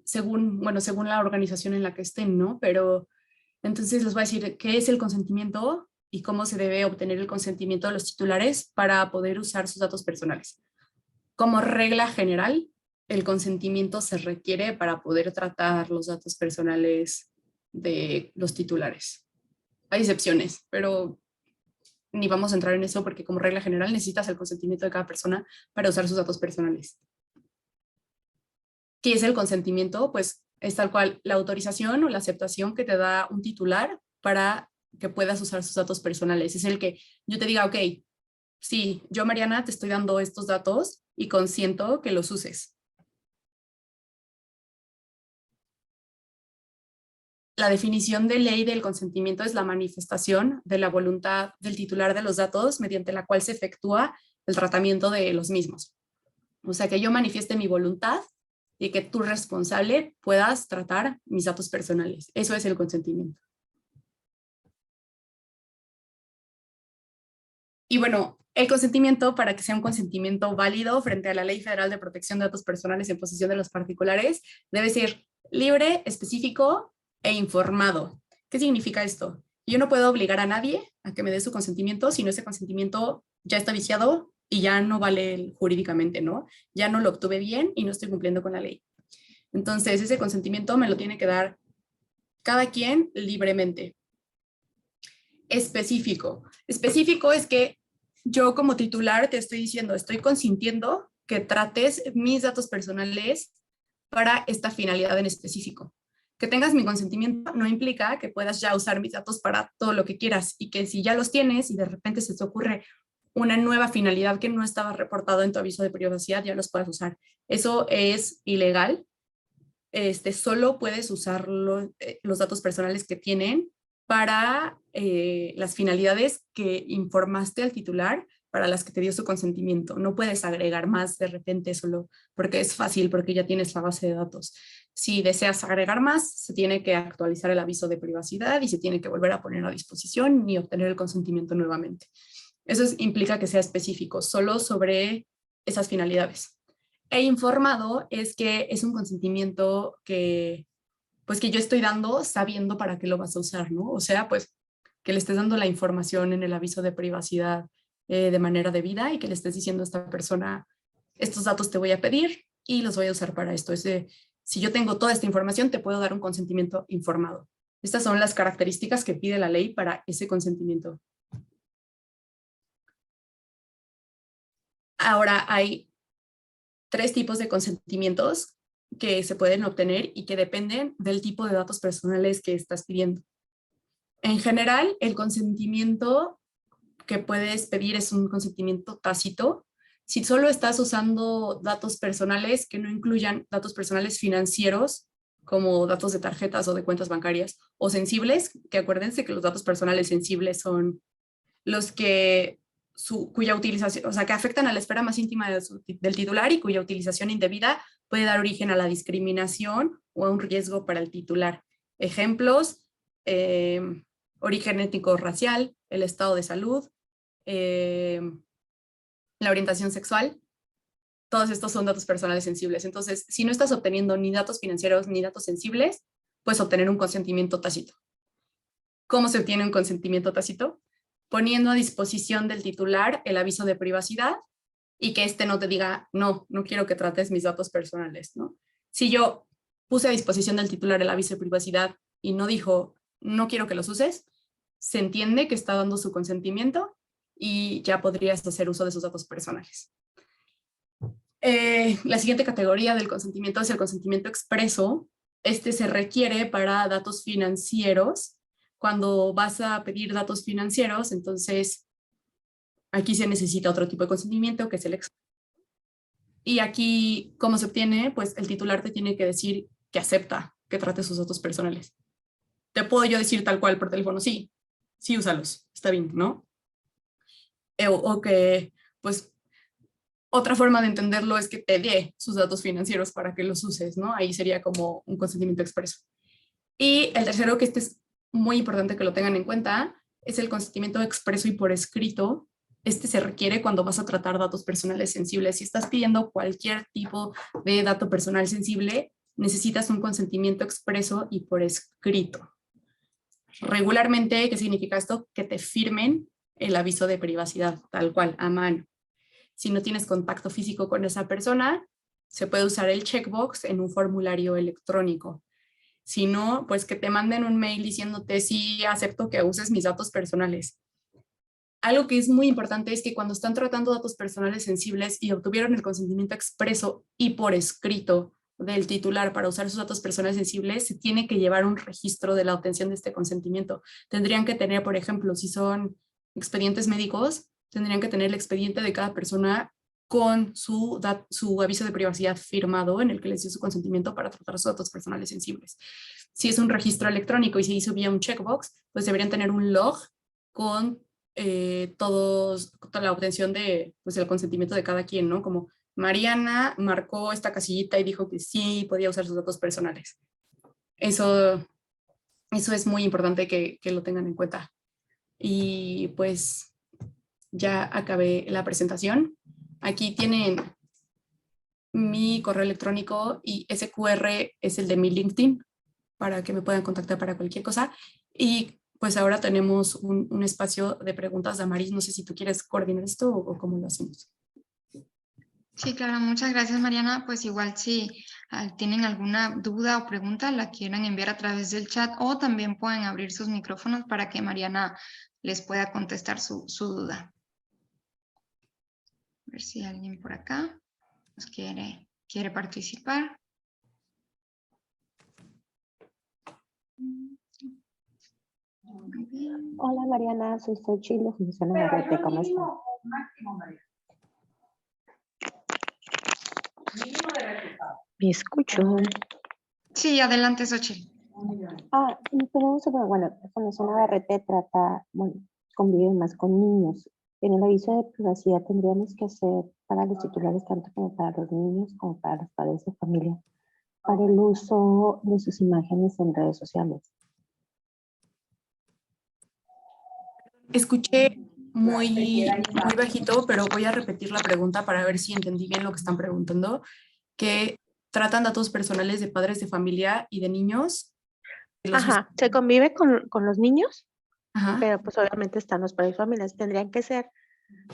según la organización en la que estén, ¿no? Pero entonces les voy a decir qué es el consentimiento y cómo se debe obtener el consentimiento de los titulares para poder usar sus datos personales. Como regla general, el consentimiento se requiere para poder tratar los datos personales de los titulares. Hay excepciones, pero ni vamos a entrar en eso porque como regla general necesitas el consentimiento de cada persona para usar sus datos personales. ¿Qué es el consentimiento? Pues es tal cual la autorización o la aceptación que te da un titular para que puedas usar sus datos personales. Es el que yo te diga, ok, sí, yo Mariana te estoy dando estos datos y consiento que los uses. La definición de ley del consentimiento es la manifestación de la voluntad del titular de los datos mediante la cual se efectúa el tratamiento de los mismos. O sea, que yo manifieste mi voluntad y que tú, responsable, puedas tratar mis datos personales. Eso es el consentimiento. Y bueno, el consentimiento, para que sea un consentimiento válido frente a la Ley Federal de Protección de Datos Personales en posesión de los particulares, debe ser libre, específico e informado. ¿Qué significa esto? Yo no puedo obligar a nadie a que me dé su consentimiento, sino ese consentimiento ya está viciado y ya no vale jurídicamente, ¿no? Ya no lo obtuve bien y no estoy cumpliendo con la ley. Entonces, ese consentimiento me lo tiene que dar cada quien libremente. Específico. Específico es que yo como titular te estoy diciendo, estoy consintiendo que trates mis datos personales para esta finalidad en específico. Que tengas mi consentimiento no implica que puedas ya usar mis datos para todo lo que quieras y que si ya los tienes y de repente se te ocurre una nueva finalidad que no estaba reportado en tu aviso de privacidad, ya los puedas usar. Eso es ilegal. Solo puedes usar los datos personales que tienen para las finalidades que informaste al titular, para las que te dio su consentimiento. No puedes agregar más de repente solo porque es fácil, porque ya tienes la base de datos. Si deseas agregar más, se tiene que actualizar el aviso de privacidad y se tiene que volver a poner a disposición y obtener el consentimiento nuevamente. Eso implica que sea específico, solo sobre esas finalidades. E informado es que es un consentimiento que pues que yo estoy dando sabiendo para qué lo vas a usar, ¿no? O sea, pues que le estés dando la información en el aviso de privacidad de manera debida y que le estés diciendo a esta persona, estos datos te voy a pedir y los voy a usar para esto. Si yo tengo toda esta información, te puedo dar un consentimiento informado. Estas son las características que pide la ley para ese consentimiento. Ahora hay 3 tipos de consentimientos que se pueden obtener y que dependen del tipo de datos personales que estás pidiendo. En general, el consentimiento que puedes pedir es un consentimiento tácito. Si solo estás usando datos personales que no incluyan datos personales financieros, como datos de tarjetas o de cuentas bancarias, o sensibles, que acuérdense que los datos personales sensibles son los que cuya utilización, o sea, que afectan a la esfera más íntima del titular y cuya utilización indebida puede dar origen a la discriminación o a un riesgo para el titular. Ejemplos, origen étnico-racial, el estado de salud, la orientación sexual. Todos estos son datos personales sensibles. Entonces, si no estás obteniendo ni datos financieros ni datos sensibles, puedes obtener un consentimiento tácito. ¿Cómo se obtiene un consentimiento tácito? Poniendo a disposición del titular el aviso de privacidad y que éste no te diga, no quiero que trates mis datos personales, ¿no? Si yo puse a disposición del titular el aviso de privacidad y no dijo, no quiero que los uses, se entiende que está dando su consentimiento y ya podrías hacer uso de sus datos personales. La siguiente categoría del consentimiento es el consentimiento expreso. Este se requiere para datos financieros. Cuando vas a pedir datos financieros, entonces aquí se necesita otro tipo de consentimiento que es el expreso. Y aquí, ¿cómo se obtiene? Pues el titular te tiene que decir que acepta que trate sus datos personales. Te puedo yo decir tal cual por teléfono, sí, úsalos, está bien, ¿no? O que, pues, otra forma de entenderlo es que te dé sus datos financieros para que los uses, ¿no? Ahí sería como un consentimiento expreso. Y el tercero, que este es muy importante que lo tengan en cuenta, es el consentimiento expreso y por escrito. Este se requiere cuando vas a tratar datos personales sensibles. Si estás pidiendo cualquier tipo de dato personal sensible, necesitas un consentimiento expreso y por escrito. Regularmente, ¿qué significa esto? Que te firmen el aviso de privacidad, tal cual, a mano. Si no tienes contacto físico con esa persona, se puede usar el checkbox en un formulario electrónico. Si no, pues que te manden un mail diciéndote sí, acepto que uses mis datos personales. Algo que es muy importante es que cuando están tratando datos personales sensibles y obtuvieron el consentimiento expreso y por escrito del titular para usar sus datos personales sensibles, se tiene que llevar un registro de la obtención de este consentimiento. Tendrían que tener, por ejemplo, si son expedientes médicos, tendrían que tener el expediente de cada persona con su aviso de privacidad firmado en el que les dio su consentimiento para tratar sus datos personales sensibles. Si es un registro electrónico y se hizo vía un checkbox, pues deberían tener un log con toda la obtención de, pues, el consentimiento de cada quien, ¿no? Como Mariana marcó esta casillita y dijo que sí podía usar sus datos personales. Eso es muy importante que lo tengan en cuenta. Y pues ya acabé la presentación. Aquí tienen mi correo electrónico y ese QR es el de mi LinkedIn para que me puedan contactar para cualquier cosa. Y pues ahora tenemos un espacio de preguntas de Amaris. No sé si tú quieres coordinar esto o cómo lo hacemos. Sí, claro, muchas gracias, Mariana. Pues igual si tienen alguna duda o pregunta, la quieran enviar a través del chat o también pueden abrir sus micrófonos para que Mariana les pueda contestar su duda. A ver si alguien por acá nos quiere participar. Hola Mariana, soy Xochitl de Fundación Navarrete, ¿cómo estás? ¿Me escucho? Sí, adelante, Xochitl. Mi pregunta, bueno, Fundación Navarrete trata, convive más con niños. En el aviso de privacidad tendríamos que hacer para los titulares, tanto como para los niños como para los padres de familia, para el uso de sus imágenes en redes sociales. Escuché muy bajito, pero voy a repetir la pregunta para ver si entendí bien lo que están preguntando. Que tratan datos personales de padres de familia y de niños Ajá, se convive con los niños, Ajá. pero pues obviamente están los padres y familias. Tendrían que ser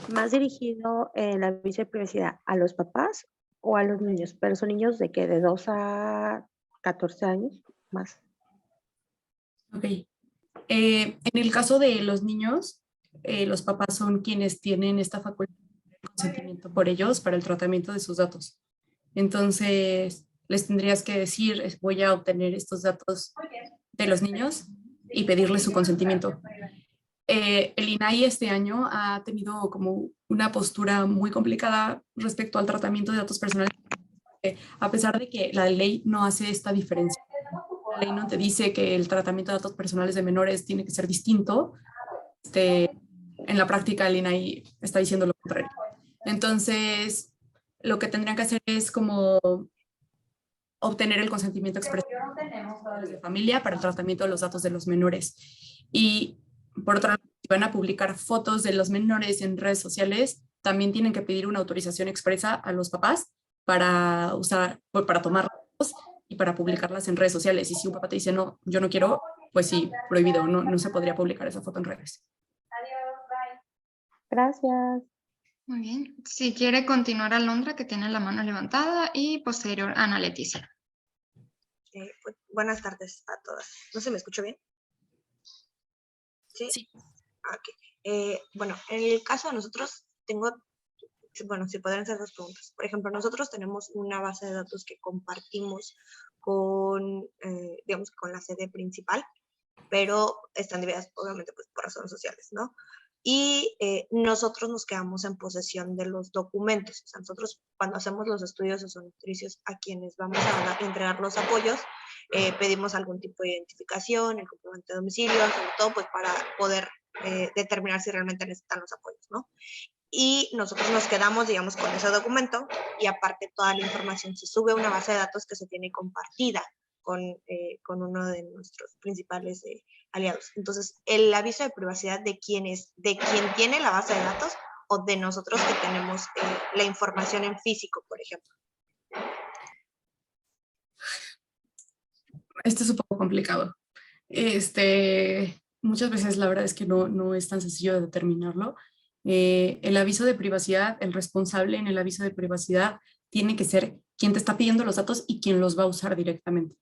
más dirigido el aviso de privacidad a los papás o a los niños, pero son niños de que de 2 a 14 años más. Ok. En el caso de los niños, los papás son quienes tienen esta facultad de consentimiento por ellos para el tratamiento de sus datos. Entonces, les tendrías que decir, voy a obtener estos datos de los niños y pedirles su consentimiento. El INAI este año ha tenido como una postura muy complicada respecto al tratamiento de datos personales, a pesar de que la ley no hace esta diferencia. La ley no te dice que el tratamiento de datos personales de menores tiene que ser distinto. En la práctica, el INAI está diciendo lo contrario. Entonces, lo que tendrían que hacer es como obtener el consentimiento expreso de familia para el tratamiento de los datos de los menores. Y por otro lado, si van a publicar fotos de los menores en redes sociales, también tienen que pedir una autorización expresa a los papás para tomar fotos y para publicarlas en redes sociales. Y si un papá te dice, no, yo no quiero, pues sí, prohibido, no se podría publicar esa foto en redes. Gracias. Muy bien. Si quiere continuar Alondra, que tiene la mano levantada, y posterior Ana Leticia. Pues, buenas tardes a todas. ¿No se me escucha bien? Sí. Sí. Ok. Bueno, en el caso de nosotros si podrían ser dos preguntas. Por ejemplo, nosotros tenemos una base de datos que compartimos con, digamos, con la sede principal, pero están divididas, obviamente, pues, por razones sociales, ¿no? Y nosotros nos quedamos en posesión de los documentos. O sea, nosotros cuando hacemos los estudios socionutricios a quienes vamos a entregar los apoyos, pedimos algún tipo de identificación, el comprobante de domicilio, sobre todo pues para poder determinar si realmente necesitan los apoyos, ¿no? Y nosotros nos quedamos, digamos, con ese documento y aparte toda la información se sube a una base de datos que se tiene compartida con uno de nuestros principales aliados. Entonces, el aviso de privacidad de quien tiene la base de datos o de nosotros que tenemos la información en físico, por ejemplo. Esto es un poco complicado. Muchas veces la verdad es que no es tan sencillo de determinarlo. El aviso de privacidad, el responsable en el aviso de privacidad tiene que ser quien te está pidiendo los datos y quien los va a usar directamente.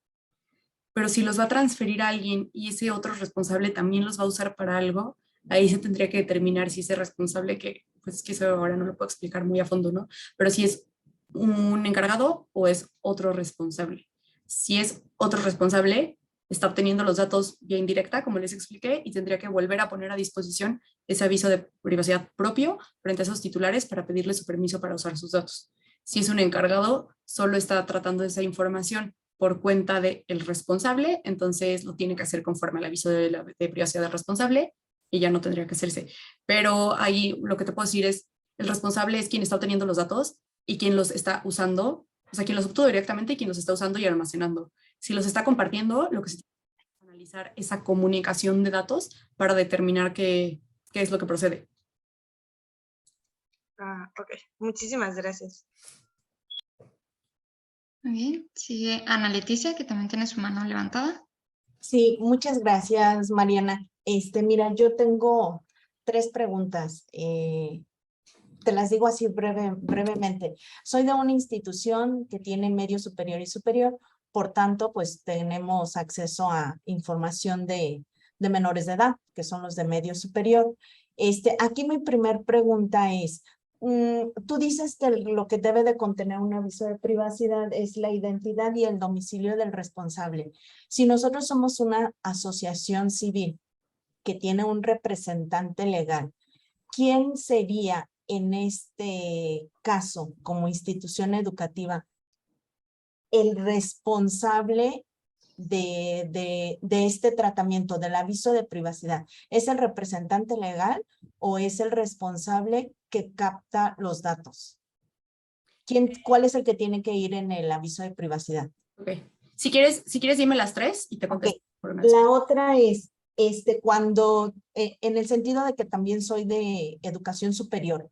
Pero si los va a transferir a alguien y ese otro responsable también los va a usar para algo, ahí se tendría que determinar si ese responsable, que eso ahora no lo puedo explicar muy a fondo, ¿no? Pero si es un encargado o es otro responsable. Si es otro responsable, está obteniendo los datos vía indirecta, como les expliqué, y tendría que volver a poner a disposición ese aviso de privacidad propio frente a esos titulares para pedirles su permiso para usar sus datos. Si es un encargado, solo está tratando esa información por cuenta del responsable, entonces lo tiene que hacer conforme al aviso de privacidad del responsable y ya no tendría que hacerse. Pero ahí lo que te puedo decir es, el responsable es quien está obteniendo los datos y quien los está usando, o sea, quien los obtuvo directamente y quien los está usando y almacenando. Si los está compartiendo, lo que se tiene que es analizar esa comunicación de datos para determinar qué es lo que procede. Ok, muchísimas gracias. Muy bien. Sigue Ana Leticia, que también tiene su mano levantada. Sí, muchas gracias, Mariana. Mira, yo tengo 3 preguntas. Te las digo así brevemente. Soy de una institución que tiene medio superior y superior, por tanto, pues tenemos acceso a información de menores de edad, que son los de medio superior. Aquí mi primer pregunta es, tú dices que lo que debe de contener un aviso de privacidad es la identidad y el domicilio del responsable. Si nosotros somos una asociación civil que tiene un representante legal, ¿quién sería en este caso, como institución educativa, el responsable de este tratamiento, del aviso de privacidad? ¿Es el representante legal o es el responsable que capta los datos? ¿Cuál es el que tiene que ir en el aviso de privacidad? Okay. Si quieres dime las 3 y te contesto. Okay. La otra es, cuando, en el sentido de que también soy de educación superior,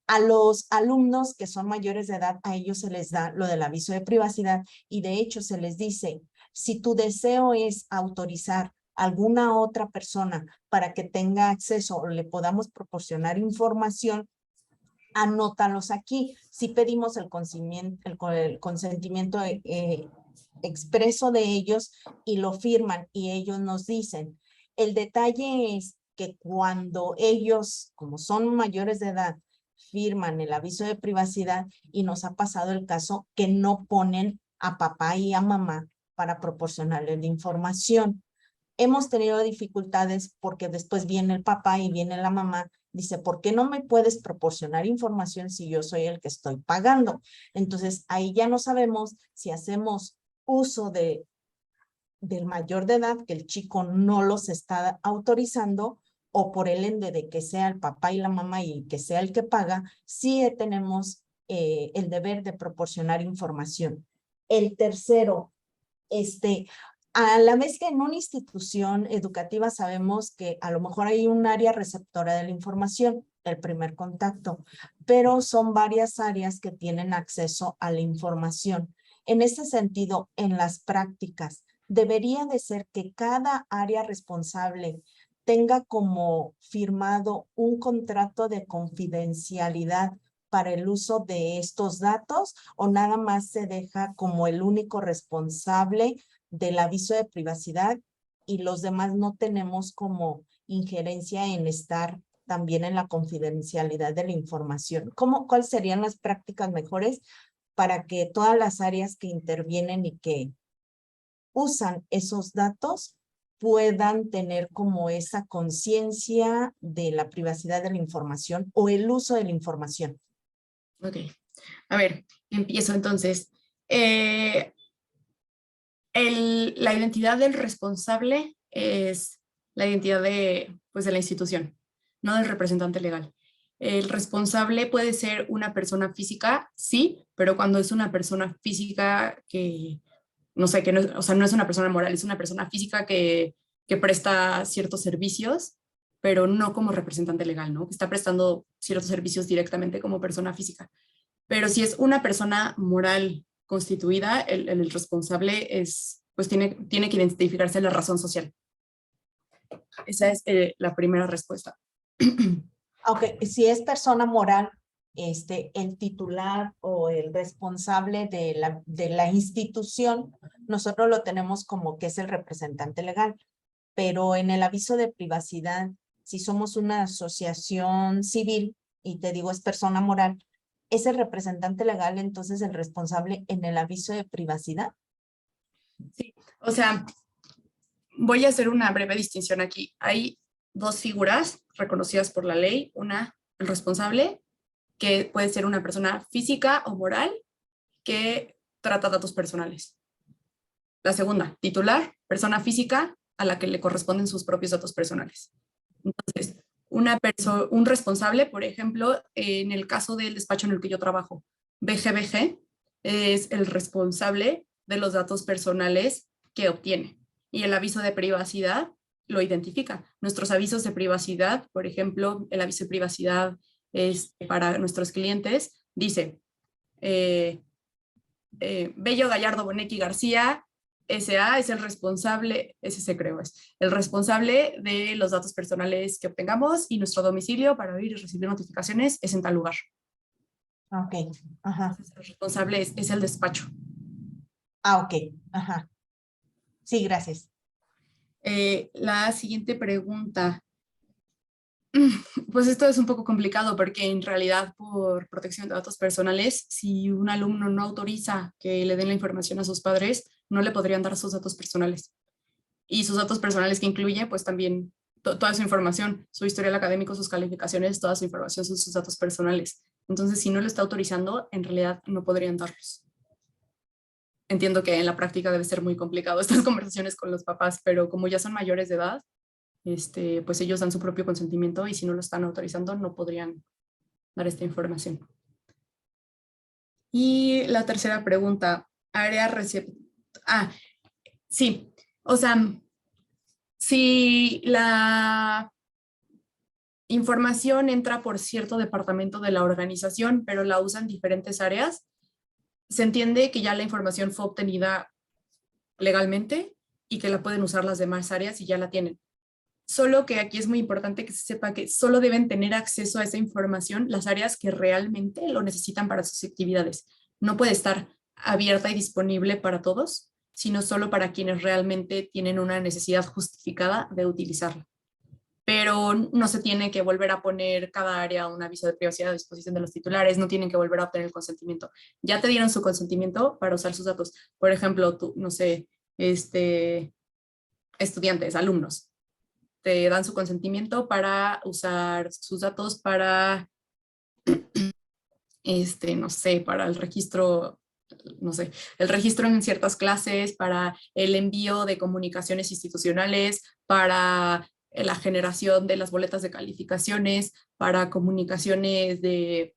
a los alumnos que son mayores de edad, a ellos se les da lo del aviso de privacidad y de hecho se les dice, Si tu deseo es autorizar a alguna otra persona para que tenga acceso o le podamos proporcionar información, anótalos aquí. Si pedimos el consentimiento expreso de ellos y lo firman y ellos nos dicen. El detalle es que cuando ellos, como son mayores de edad, firman el aviso de privacidad, y nos ha pasado el caso que no ponen a papá y a mamá para proporcionarles la información. Hemos tenido dificultades porque después viene el papá y viene la mamá. Dice, ¿por qué no me puedes proporcionar información si yo soy el que estoy pagando? Entonces, ahí ya no sabemos si hacemos uso del mayor de edad, que el chico no los está autorizando, o por el ende de que sea el papá y la mamá y que sea el que paga, sí tenemos el deber de proporcionar información. El tercero, a la vez que en una institución educativa sabemos que a lo mejor hay un área receptora de la información, el primer contacto, pero son varias áreas que tienen acceso a la información. En ese sentido, en las prácticas, debería de ser que cada área responsable tenga como firmado un contrato de confidencialidad para el uso de estos datos, o nada más se deja como el único responsable del aviso de privacidad y los demás no tenemos como injerencia en estar también en la confidencialidad de la información. ¿Cuáles serían las prácticas mejores para que todas las áreas que intervienen y que usan esos datos puedan tener como esa conciencia de la privacidad de la información o el uso de la información? Ok, a ver, empiezo entonces. La identidad del responsable es la identidad de la institución, no del representante legal. El responsable puede ser una persona física, sí, pero cuando es una persona física que, no sé, que no, o sea, no es una persona moral, es una persona física que presta ciertos servicios, pero no como representante legal, ¿no? Que está prestando ciertos servicios directamente como persona física. Pero si es una persona moral constituida, el responsable es, pues tiene que identificarse la razón social. Esa es la primera respuesta. Aunque si es persona moral, el titular o el responsable de la institución, nosotros lo tenemos como que es el representante legal. Pero en el aviso de privacidad, si somos una asociación civil, y te digo es persona moral, ¿es el representante legal entonces el responsable en el aviso de privacidad? Sí, o sea, voy a hacer una breve distinción aquí. Hay dos figuras reconocidas por la ley. Una, el responsable, que puede ser una persona física o moral que trata datos personales. La segunda, titular, persona física a la que le corresponden sus propios datos personales. Entonces, un responsable, por ejemplo, en el caso del despacho en el que yo trabajo, BGBG, es el responsable de los datos personales que obtiene. Y el aviso de privacidad lo identifica. Nuestros avisos de privacidad, por ejemplo, el aviso de privacidad para nuestros clientes, dice Bello Gallardo Bonetti García, S.A. es el responsable, ese creo es, el responsable de los datos personales que obtengamos y nuestro domicilio para oír y recibir notificaciones es en tal lugar. Ok, ajá. Entonces, el responsable es el despacho. Ok, ajá. Sí, gracias. La siguiente pregunta. Pues esto es un poco complicado porque en realidad por protección de datos personales, si un alumno no autoriza que le den la información a sus padres, no le podrían dar sus datos personales. Y sus datos personales que incluye, pues también toda su información, su historial académico, sus calificaciones, toda su información son sus datos personales. Entonces, si no lo está autorizando, en realidad no podrían darlos. Entiendo que en la práctica debe ser muy complicado estas conversaciones con los papás, pero como ya son mayores de edad, pues ellos dan su propio consentimiento y si no lo están autorizando no podrían dar esta información. Y la tercera pregunta, área receptora. Sí, o sea, si la información entra por cierto departamento de la organización, pero la usan diferentes áreas, se entiende que ya la información fue obtenida legalmente y que la pueden usar las demás áreas y ya la tienen. Solo que aquí es muy importante que se sepa que solo deben tener acceso a esa información las áreas que realmente lo necesitan para sus actividades. No puede estar abierta y disponible para todos, sino solo para quienes realmente tienen una necesidad justificada de utilizarla. Pero no se tiene que volver a poner cada área un aviso de privacidad a disposición de los titulares, no tienen que volver a obtener el consentimiento. Ya te dieron su consentimiento para usar sus datos. Por ejemplo, tú, no sé, estudiantes, alumnos, te dan su consentimiento para usar sus datos para, no sé, para el registro, no sé, el registro en ciertas clases, para el envío de comunicaciones institucionales, para la generación de las boletas de calificaciones, para comunicaciones de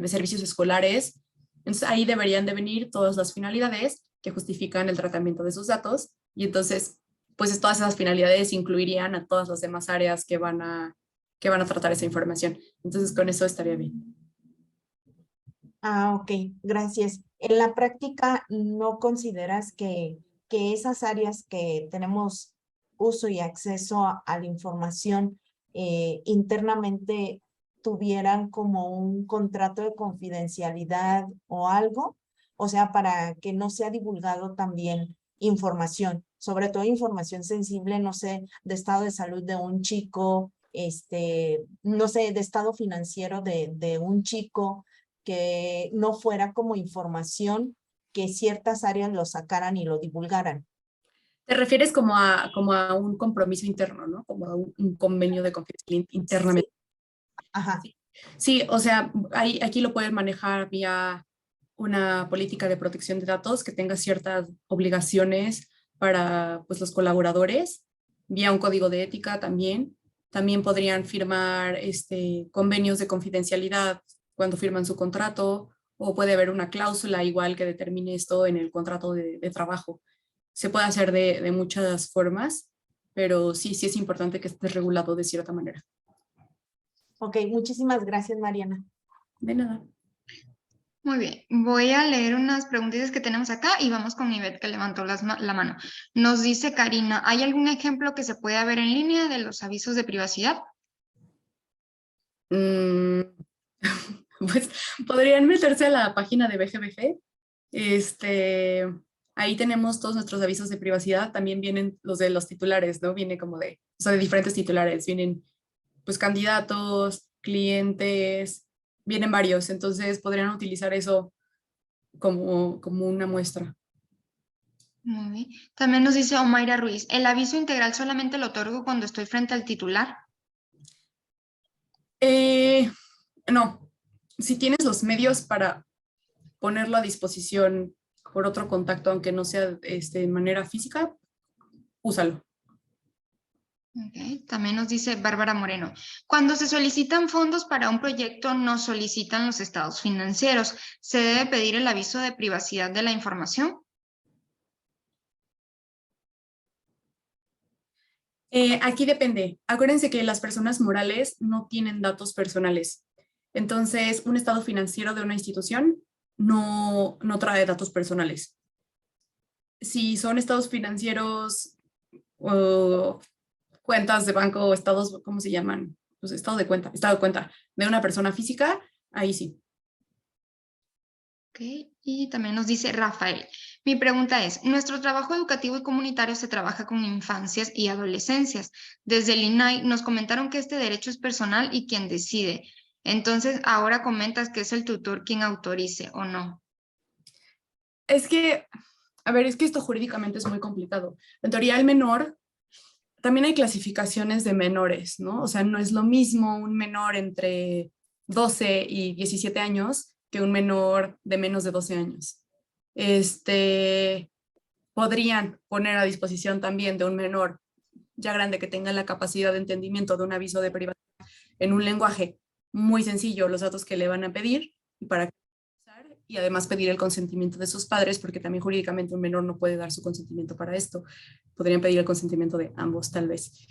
servicios escolares. Entonces ahí deberían de venir todas las finalidades que justifican el tratamiento de sus datos y entonces pues todas esas finalidades incluirían a todas las demás áreas que van a tratar esa información. Entonces con eso estaría bien. Ah, ok, gracias. En la práctica, ¿no consideras que esas áreas que tenemos uso y acceso a la información internamente tuvieran como un contrato de confidencialidad o algo? O sea, para que no sea divulgado también información, sobre todo información sensible, no sé, de estado de salud de un chico, no sé, de estado financiero de un chico, que no fuera como información que ciertas áreas lo sacaran y lo divulgaran. Te refieres como a un compromiso interno, ¿no? Como a un convenio de confidencialidad internamente. Sí. Ajá. Sí, o sea, aquí lo pueden manejar vía una política de protección de datos que tenga ciertas obligaciones para pues, los colaboradores, vía un código de ética también. También podrían firmar convenios de confidencialidad cuando firman su contrato, o puede haber una cláusula igual que determine esto en el contrato de trabajo. Se puede hacer de muchas formas, pero sí es importante que esté regulado de cierta manera. Ok, muchísimas gracias, Mariana. De nada. Muy bien, voy a leer unas preguntitas que tenemos acá y vamos con Ivette que levantó la mano. Nos dice Karina, ¿hay algún ejemplo que se pueda ver en línea de los avisos de privacidad? Pues podrían meterse a la página de BGBG. Ahí tenemos todos nuestros avisos de privacidad. También vienen los de los titulares, ¿no? Viene como de diferentes titulares. Vienen pues candidatos, clientes, vienen varios. Entonces podrían utilizar eso como una muestra. Muy bien. También nos dice Omaira Ruiz, ¿el aviso integral solamente lo otorgo cuando estoy frente al titular? No. Si tienes los medios para ponerlo a disposición por otro contacto, aunque no sea de manera física, úsalo. Okay. También nos dice Bárbara Moreno, cuando se solicitan fondos para un proyecto, no solicitan los estados financieros. ¿Se debe pedir el aviso de privacidad de la información? Aquí depende. Acuérdense que las personas morales no tienen datos personales. Entonces, un estado financiero de una institución no trae datos personales. Si son estados financieros o cuentas de banco o estados, ¿cómo se llaman? Pues estado de cuenta de una persona física, ahí sí. Ok, y también nos dice Rafael, mi pregunta es, nuestro trabajo educativo y comunitario se trabaja con infancias y adolescencias. Desde el INAI nos comentaron que este derecho es personal y quien decide. Entonces, ahora comentas que es el tutor quien autorice o no. Es que esto jurídicamente es muy complicado. En teoría, el menor, también hay clasificaciones de menores, ¿no? O sea, no es lo mismo un menor entre 12 y 17 años que un menor de menos de 12 años. Podrían poner a disposición también de un menor ya grande que tenga la capacidad de entendimiento de un aviso de privacidad en un lenguaje muy sencillo, los datos que le van a pedir y además pedir el consentimiento de sus padres, porque también jurídicamente un menor no puede dar su consentimiento para esto. Podrían pedir el consentimiento de ambos, tal vez.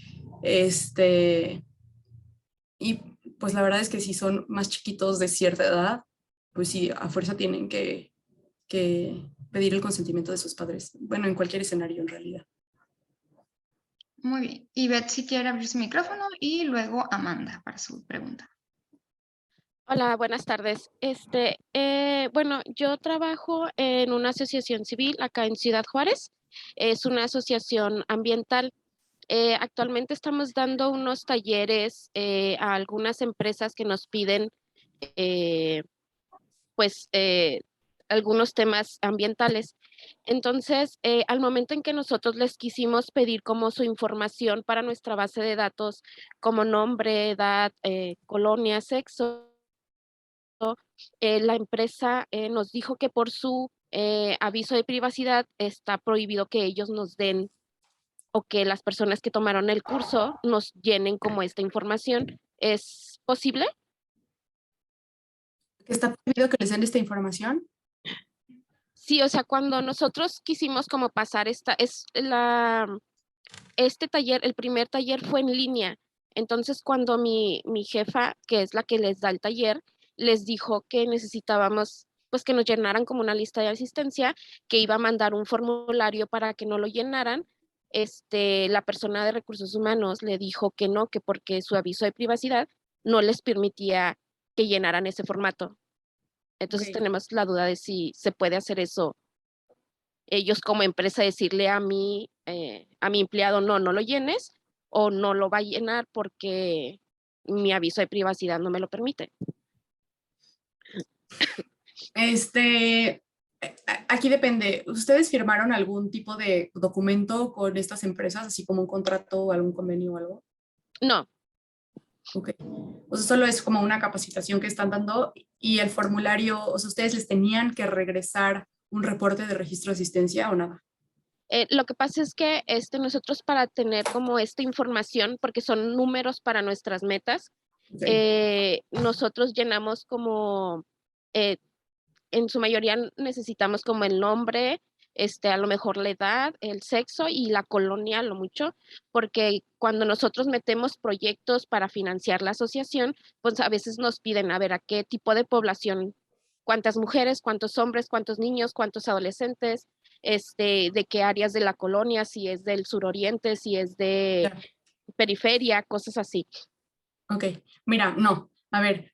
Y pues la verdad es que si son más chiquitos de cierta edad, pues sí, a fuerza tienen que pedir el consentimiento de sus padres. Bueno, en cualquier escenario en realidad. Muy bien. Y Betsy quiere abrir su micrófono y luego Amanda para su pregunta. Hola, buenas tardes. Bueno, yo trabajo en una asociación civil acá en Ciudad Juárez. Es una asociación ambiental. Actualmente estamos dando unos talleres a algunas empresas que nos piden, algunos temas ambientales. Entonces, al momento en que nosotros les quisimos pedir como su información para nuestra base de datos, como nombre, edad, colonia, sexo, la empresa nos dijo que por su aviso de privacidad está prohibido que ellos nos den o que las personas que tomaron el curso nos llenen como esta información. ¿Es posible? ¿Está prohibido que les den esta información? Sí, o sea, cuando nosotros quisimos como pasar este taller, el primer taller fue en línea. Entonces, cuando mi jefa, que es la que les da el taller, les dijo que necesitábamos, pues, que nos llenaran como una lista de asistencia, que iba a mandar un formulario para que no lo llenaran. La persona de recursos humanos le dijo que no, que porque su aviso de privacidad no les permitía que llenaran ese formato. Entonces tenemos la duda de si se puede hacer eso. Ellos como empresa decirle a mi empleado, no lo llenes, o no lo va a llenar porque mi aviso de privacidad no me lo permite. Aquí depende. ¿Ustedes firmaron algún tipo de documento con estas empresas, así como un contrato o algún convenio o algo? No. Ok. O sea, solo es como una capacitación que están dando y el formulario, o sea, ¿ustedes les tenían que regresar un reporte de registro de asistencia o nada? Lo que pasa es que nosotros para tener como esta información, porque son números para nuestras metas, nosotros llenamos como, en su mayoría necesitamos como el nombre, a lo mejor la edad, el sexo y la colonia, lo mucho, porque cuando nosotros metemos proyectos para financiar la asociación, pues a veces nos piden, a ver, a qué tipo de población, cuántas mujeres, cuántos hombres, cuántos niños, cuántos adolescentes, de qué áreas de la colonia, si es del suroriente, si es de periferia, cosas así. Ok, mira, no, a ver,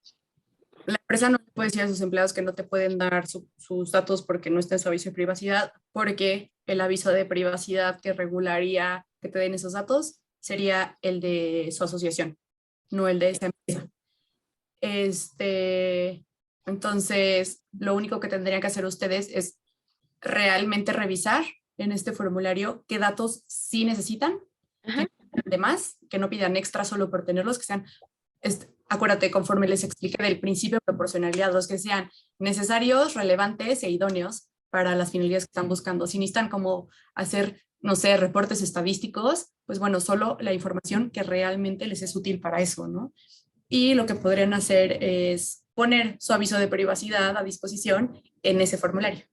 la empresa no puede decir a sus empleados que no te pueden dar sus datos porque no está en su aviso de privacidad, porque el aviso de privacidad que regularía que te den esos datos sería el de su asociación, no el de esa empresa. Entonces, lo único que tendrían que hacer ustedes es realmente revisar en este formulario qué datos sí necesitan, además, que no pidan extra solo por tenerlos, que sean, acuérdate, conforme les expliqué del principio de proporcionalidad, los que sean necesarios, relevantes e idóneos para las finalidades que están buscando. Si necesitan como hacer, no sé, reportes estadísticos, pues bueno, solo la información que realmente les es útil para eso, ¿no? Y lo que podrían hacer es poner su aviso de privacidad a disposición en ese formulario.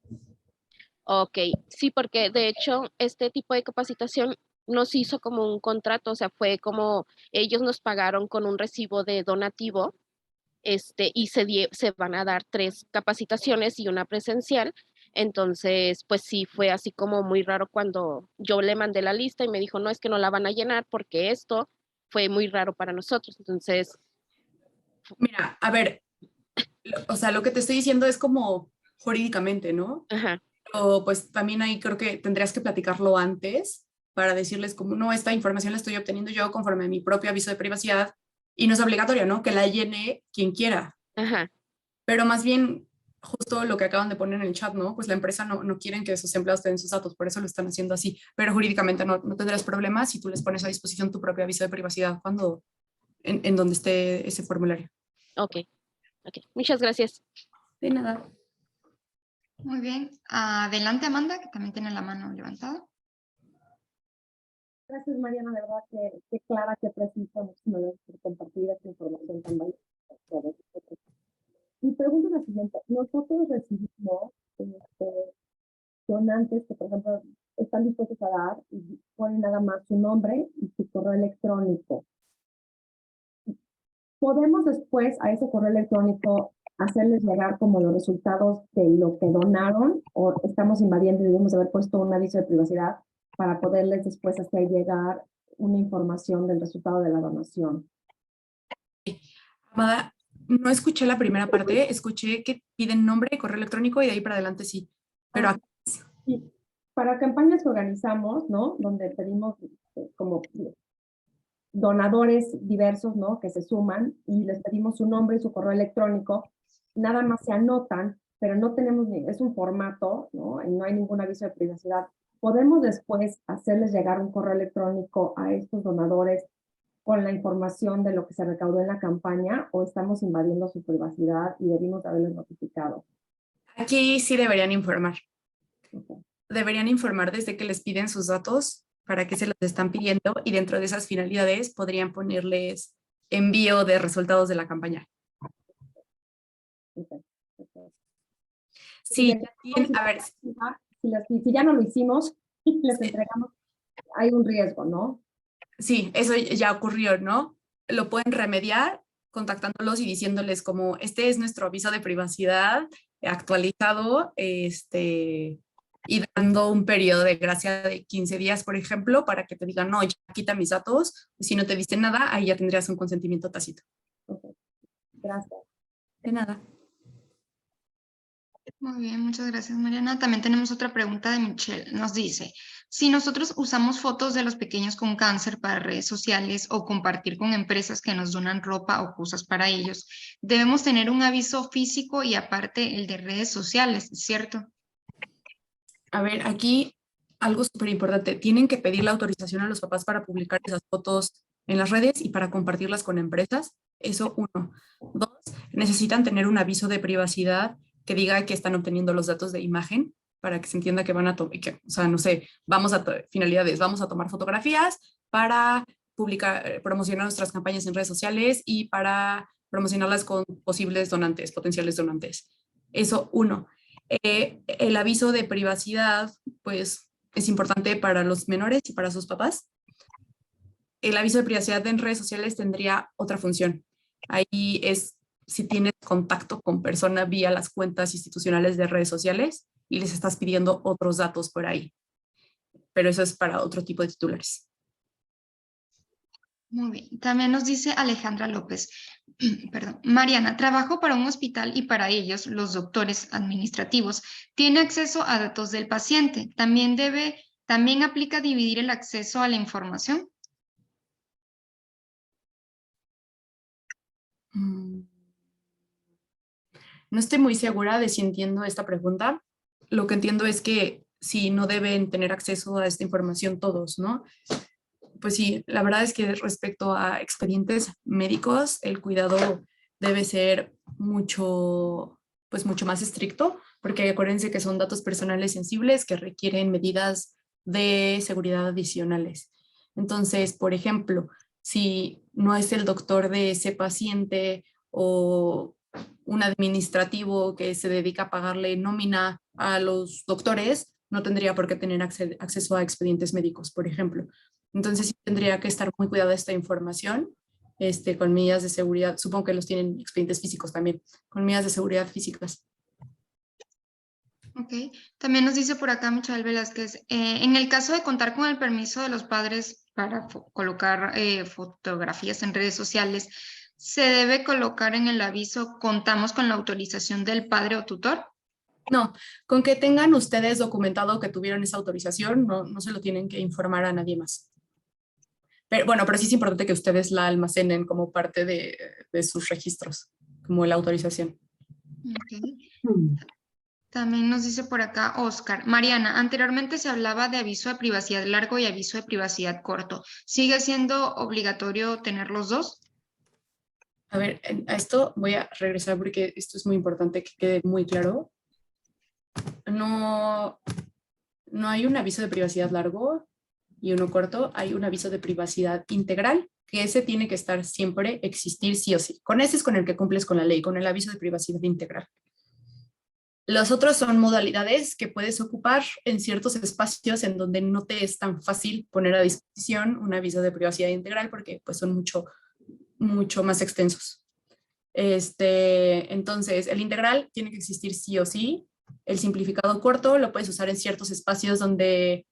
Ok, sí, porque de hecho este tipo de capacitación no se hizo como un contrato, o sea, fue como ellos nos pagaron con un recibo de donativo, y se van a dar 3 capacitaciones y una presencial. Entonces, pues sí, fue así como muy raro cuando yo le mandé la lista y me dijo, no, es que no la van a llenar porque esto fue muy raro para nosotros. Entonces... Mira, a ver, o sea, lo que te estoy diciendo es como jurídicamente, ¿no? Ajá. O pues también ahí creo que tendrías que platicarlo antes para decirles como, no, esta información la estoy obteniendo yo conforme a mi propio aviso de privacidad y no es obligatorio, ¿no? Que la llene quien quiera. Ajá. Pero más bien, justo lo que acaban de poner en el chat, ¿no? Pues la empresa no quieren que sus empleados te den sus datos, por eso lo están haciendo así. Pero jurídicamente no tendrás problemas si tú les pones a disposición tu propio aviso de privacidad cuando, en donde esté ese formulario. Ok. Muchas gracias. De nada. Muy bien. Adelante, Amanda, que también tiene la mano levantada. Gracias, Mariana, de verdad que clara, que precisa. Muchísimas gracias por compartir esta información tan valiosa. Mi pregunta es la siguiente. Nosotros recibimos donantes que, por ejemplo, están dispuestos a dar y ponen nada más su nombre y su correo electrónico. Podemos después a ese correo electrónico hacerles llegar como los resultados de lo que donaron, o estamos invadiendo y debemos haber puesto un aviso de privacidad para poderles después hacer llegar una información del resultado de la donación? Amada, no escuché la primera parte, escuché que piden nombre, correo electrónico y de ahí para adelante sí. Pero Sí, para campañas que organizamos, ¿no? Donde pedimos como donadores diversos, ¿no? Que se suman y les pedimos su nombre y su correo electrónico, nada más se anotan, pero no tenemos, es un formato, ¿no? Y no hay ningún aviso de privacidad. ¿Podemos después hacerles llegar un correo electrónico a estos donadores con la información de lo que se recaudó en la campaña, o estamos invadiendo su privacidad y debimos haberles notificado? aquí sí deberían informar. Deberían informar desde que les piden sus datos para qué se los están pidiendo, y dentro de esas finalidades podrían ponerles envío de resultados de la campaña. Sí, a ver. Si ya no lo hicimos y les entregamos, hay un riesgo, ¿no? Sí, eso ya ocurrió, ¿no? Lo pueden remediar contactándolos y diciéndoles como, este es nuestro aviso de privacidad actualizado, y dando un periodo de gracia de 15 días, por ejemplo, para que te digan, no, ya quita mis datos, si no te dicen nada, ahí ya tendrías un consentimiento tácito. Okay. Gracias. De nada. Muy bien, muchas gracias, Mariana. También tenemos otra pregunta de Michelle. Nos dice, si nosotros usamos fotos de los pequeños con cáncer para redes sociales o compartir con empresas que nos donan ropa o cosas para ellos, debemos tener un aviso físico y aparte el de redes sociales, ¿cierto? A ver, aquí algo súper importante. Tienen que pedir la autorización a los papás para publicar esas fotos en las redes y para compartirlas con empresas. Eso, 1. 2, necesitan tener un aviso de privacidad que diga que están obteniendo los datos de imagen para que se entienda que van a tomar, o sea, no sé, finalidades, vamos a tomar fotografías para publicar, promocionar nuestras campañas en redes sociales y para promocionarlas con posibles donantes, potenciales donantes. Eso, 1. El aviso de privacidad, pues, es importante para los menores y para sus papás. El aviso de privacidad en redes sociales tendría otra función. Ahí es si tienes contacto con persona vía las cuentas institucionales de redes sociales y les estás pidiendo otros datos por ahí. Pero eso es para otro tipo de titulares. Muy bien. También nos dice Alejandra López, perdón, Mariana, trabajo para un hospital y para ellos, los doctores administrativos, tiene acceso a datos del paciente. ¿También aplica dividir el acceso a la información? No estoy muy segura de si entiendo esta pregunta. Lo que entiendo es que si no deben tener acceso a esta información todos, ¿no? Pues sí, la verdad es que respecto a expedientes médicos, el cuidado debe ser mucho más estricto, porque acuérdense que son datos personales sensibles que requieren medidas de seguridad adicionales. Entonces, por ejemplo, si no es el doctor de ese paciente o un administrativo que se dedica a pagarle nómina a los doctores, no tendría por qué tener acceso a expedientes médicos, por ejemplo. Entonces sí tendría que estar muy cuidada esta información, con medidas de seguridad. Supongo que los tienen expedientes físicos también, con medidas de seguridad físicas. Ok. También nos dice por acá Michael Velázquez, en el caso de contar con el permiso de los padres para colocar fotografías en redes sociales, ¿se debe colocar en el aviso contamos con la autorización del padre o tutor? No, con que tengan ustedes documentado que tuvieron esa autorización, no se lo tienen que informar a nadie más. Pero sí es importante que ustedes la almacenen como parte de sus registros, como la autorización. Okay. También nos dice por acá Oscar. Mariana, anteriormente se hablaba de aviso de privacidad largo y aviso de privacidad corto. ¿Sigue siendo obligatorio tener los dos? A ver, a esto voy a regresar porque esto es muy importante que quede muy claro. No hay un aviso de privacidad largo y uno corto, hay un aviso de privacidad integral, que ese tiene que estar siempre, existir sí o sí. Con ese es con el que cumples con la ley, con el aviso de privacidad integral. Los otros son modalidades que puedes ocupar en ciertos espacios en donde no te es tan fácil poner a disposición un aviso de privacidad integral porque pues son mucho más extensos. Entonces, el integral tiene que existir sí o sí. El simplificado corto lo puedes usar en ciertos espacios donde,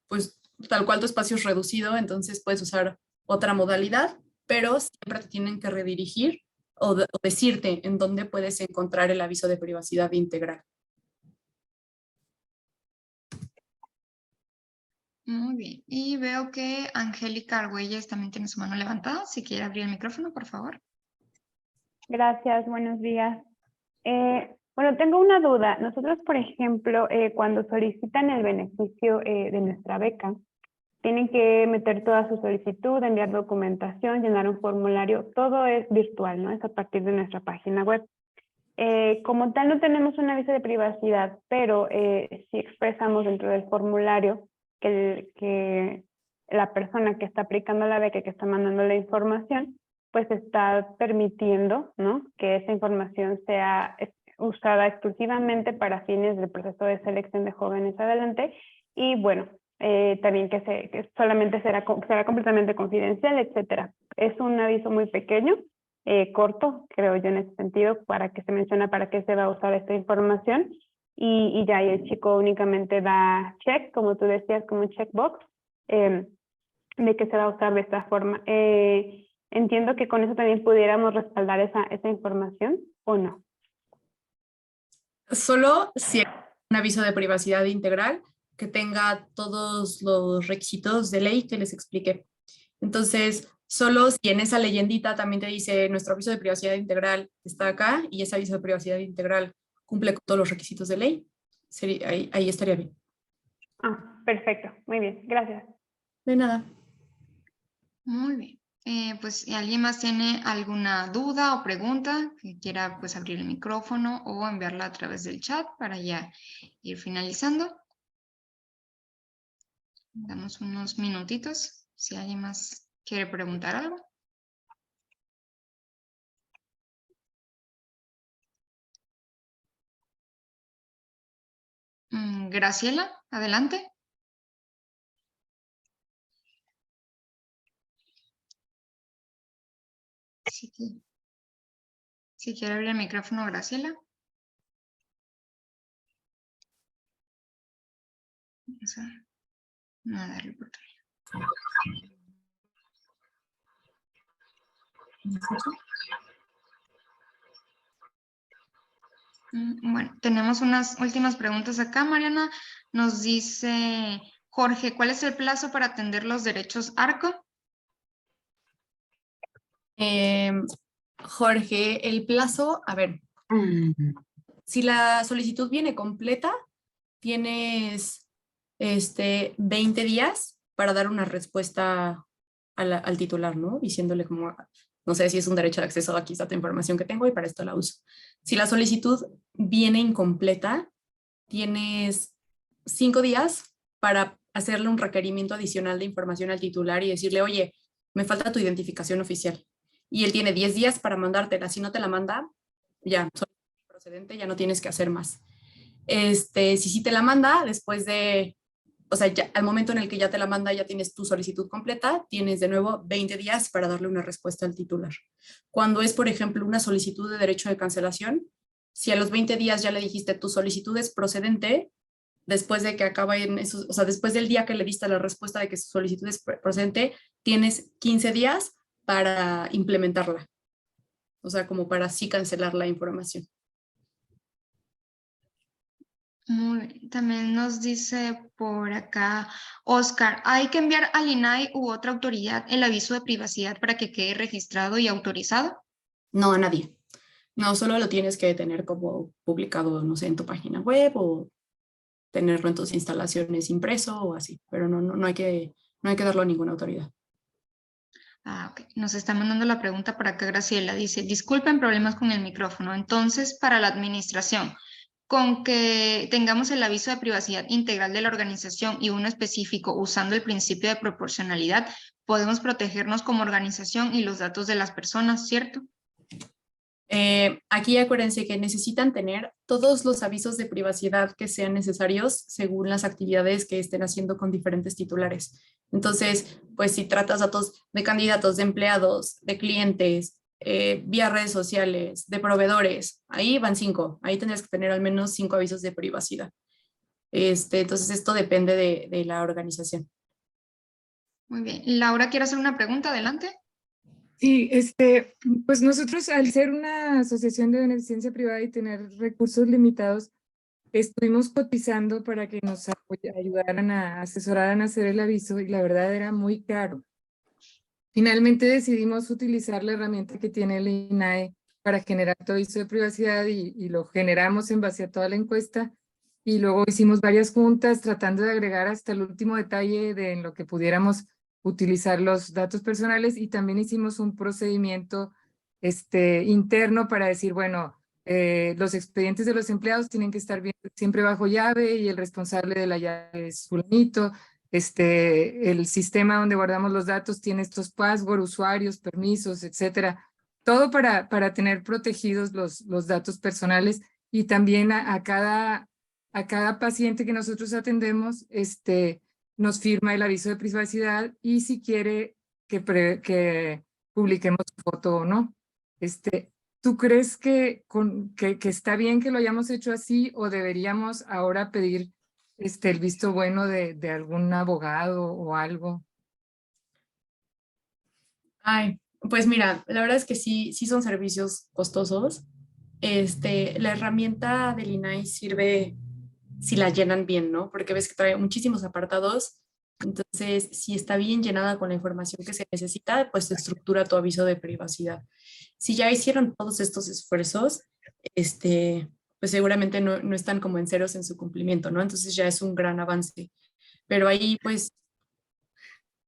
pues, tal cual tu espacio es reducido, entonces puedes usar otra modalidad, pero siempre te tienen que redirigir o decirte en dónde puedes encontrar el aviso de privacidad integral. Muy bien. Y veo que Angélica Argüelles también tiene su mano levantada. Si quiere abrir el micrófono, por favor. Gracias, buenos días. Bueno, tengo una duda. Nosotros, por ejemplo, cuando solicitan el beneficio de nuestra beca, tienen que meter toda su solicitud, enviar documentación, llenar un formulario. Todo es virtual, ¿no? Es a partir de nuestra página web. Como tal, no tenemos un aviso de privacidad, pero sí expresamos dentro del formulario que la persona que está aplicando la beca, que está mandando la información, pues está permitiendo, ¿no?, que esa información sea usada exclusivamente para fines del proceso de selección de jóvenes adelante y bueno, también que solamente será completamente confidencial, etcétera. Es un aviso muy pequeño, corto, creo yo, en ese sentido, para que se menciona para qué se va a usar esta información y ya y el chico únicamente da check, como tú decías, como un checkbox, de que se va a usar de esta forma. Entiendo que con eso también pudiéramos respaldar esa información, ¿o no? Solo si hay un aviso de privacidad integral que tenga todos los requisitos de ley que les expliqué. Entonces, solo si en esa leyendita también te dice nuestro aviso de privacidad integral está acá y ese aviso de privacidad integral cumple con todos los requisitos de ley, ahí estaría bien. Ah, perfecto. Muy bien. Gracias. De nada. Muy bien. Pues si alguien más tiene alguna duda o pregunta que quiera pues abrir el micrófono o enviarla a través del chat para ya ir finalizando. Damos unos minutitos si alguien más quiere preguntar algo. Graciela, adelante. Si quiere abrir el micrófono, Graciela. Vamos a darle oportunidad. Bueno, tenemos unas últimas preguntas acá, Mariana. Nos dice Jorge, ¿cuál es el plazo para atender los derechos ARCO? Jorge, el plazo, a ver, si la solicitud viene completa, tienes 20 días para dar una respuesta al titular, ¿no? Diciéndole como, no sé si es un derecho de acceso, aquí está tu información que tengo y para esto la uso. Si la solicitud viene incompleta, tienes 5 días para hacerle un requerimiento adicional de información al titular y decirle, oye, me falta tu identificación oficial. Y él tiene 10 días para mandártela. Si no te la manda, ya, soy procedente, ya no tienes que hacer más. Si te la manda, después de, o sea, ya, al momento en el que ya te la manda, ya tienes tu solicitud completa, tienes de nuevo 20 días para darle una respuesta al titular. Cuando es, por ejemplo, una solicitud de derecho de cancelación, si a los 20 días ya le dijiste tu solicitud es procedente, después de que acaba en eso, o sea, después del día que le diste la respuesta de que su solicitud es procedente, tienes 15 días para implementarla. O sea, como para sí cancelar la información. Muy bien. También nos dice por acá, Oscar, ¿hay que enviar al INAI u otra autoridad el aviso de privacidad para que quede registrado y autorizado? No, a nadie. No, solo lo tienes que tener como publicado, no sé, en tu página web o tenerlo en tus instalaciones impreso o así, pero no hay que darlo a ninguna autoridad. Ok. Nos está mandando la pregunta para acá Graciela. Dice, disculpen problemas con el micrófono. Entonces, para la administración, con que tengamos el aviso de privacidad integral de la organización y uno específico usando el principio de proporcionalidad, podemos protegernos como organización y los datos de las personas, ¿cierto? Aquí acuérdense que necesitan tener todos los avisos de privacidad que sean necesarios según las actividades que estén haciendo con diferentes titulares. Entonces, pues si tratas datos de candidatos, de empleados, de clientes, vía redes sociales, de proveedores, ahí van 5, ahí tendrías que tener al menos 5 avisos de privacidad. Entonces esto depende de la organización. Muy bien. Laura, ¿quiere hacer una pregunta? Adelante. Sí, pues nosotros al ser una asociación de beneficencia privada y tener recursos limitados, estuvimos cotizando para que nos ayudaran asesoraran a hacer el aviso y la verdad era muy caro. Finalmente decidimos utilizar la herramienta que tiene el INAE para generar tu aviso de privacidad y lo generamos en base a toda la encuesta y luego hicimos varias juntas tratando de agregar hasta el último detalle en lo que pudiéramos utilizar los datos personales y también hicimos un procedimiento interno para decir, bueno, los expedientes de los empleados tienen que estar siempre bajo llave y el responsable de la llave es fulanito. El sistema donde guardamos los datos tiene estos password, usuarios, permisos, etcétera. Todo para tener protegidos los datos personales y también a cada paciente que nosotros atendemos, nos firma el aviso de privacidad y si quiere que publiquemos su foto o no. ¿Tú crees que está bien que lo hayamos hecho así o deberíamos ahora pedir el visto bueno de algún abogado o algo? Ay, pues mira, la verdad es que sí son servicios costosos. La herramienta del INAI sirve si la llenan bien, ¿no? Porque ves que trae muchísimos apartados. Entonces, si está bien llenada con la información que se necesita, pues se estructura tu aviso de privacidad. Si ya hicieron todos estos esfuerzos, pues seguramente no están como en ceros en su cumplimiento, ¿no? Entonces ya es un gran avance. Pero ahí, pues,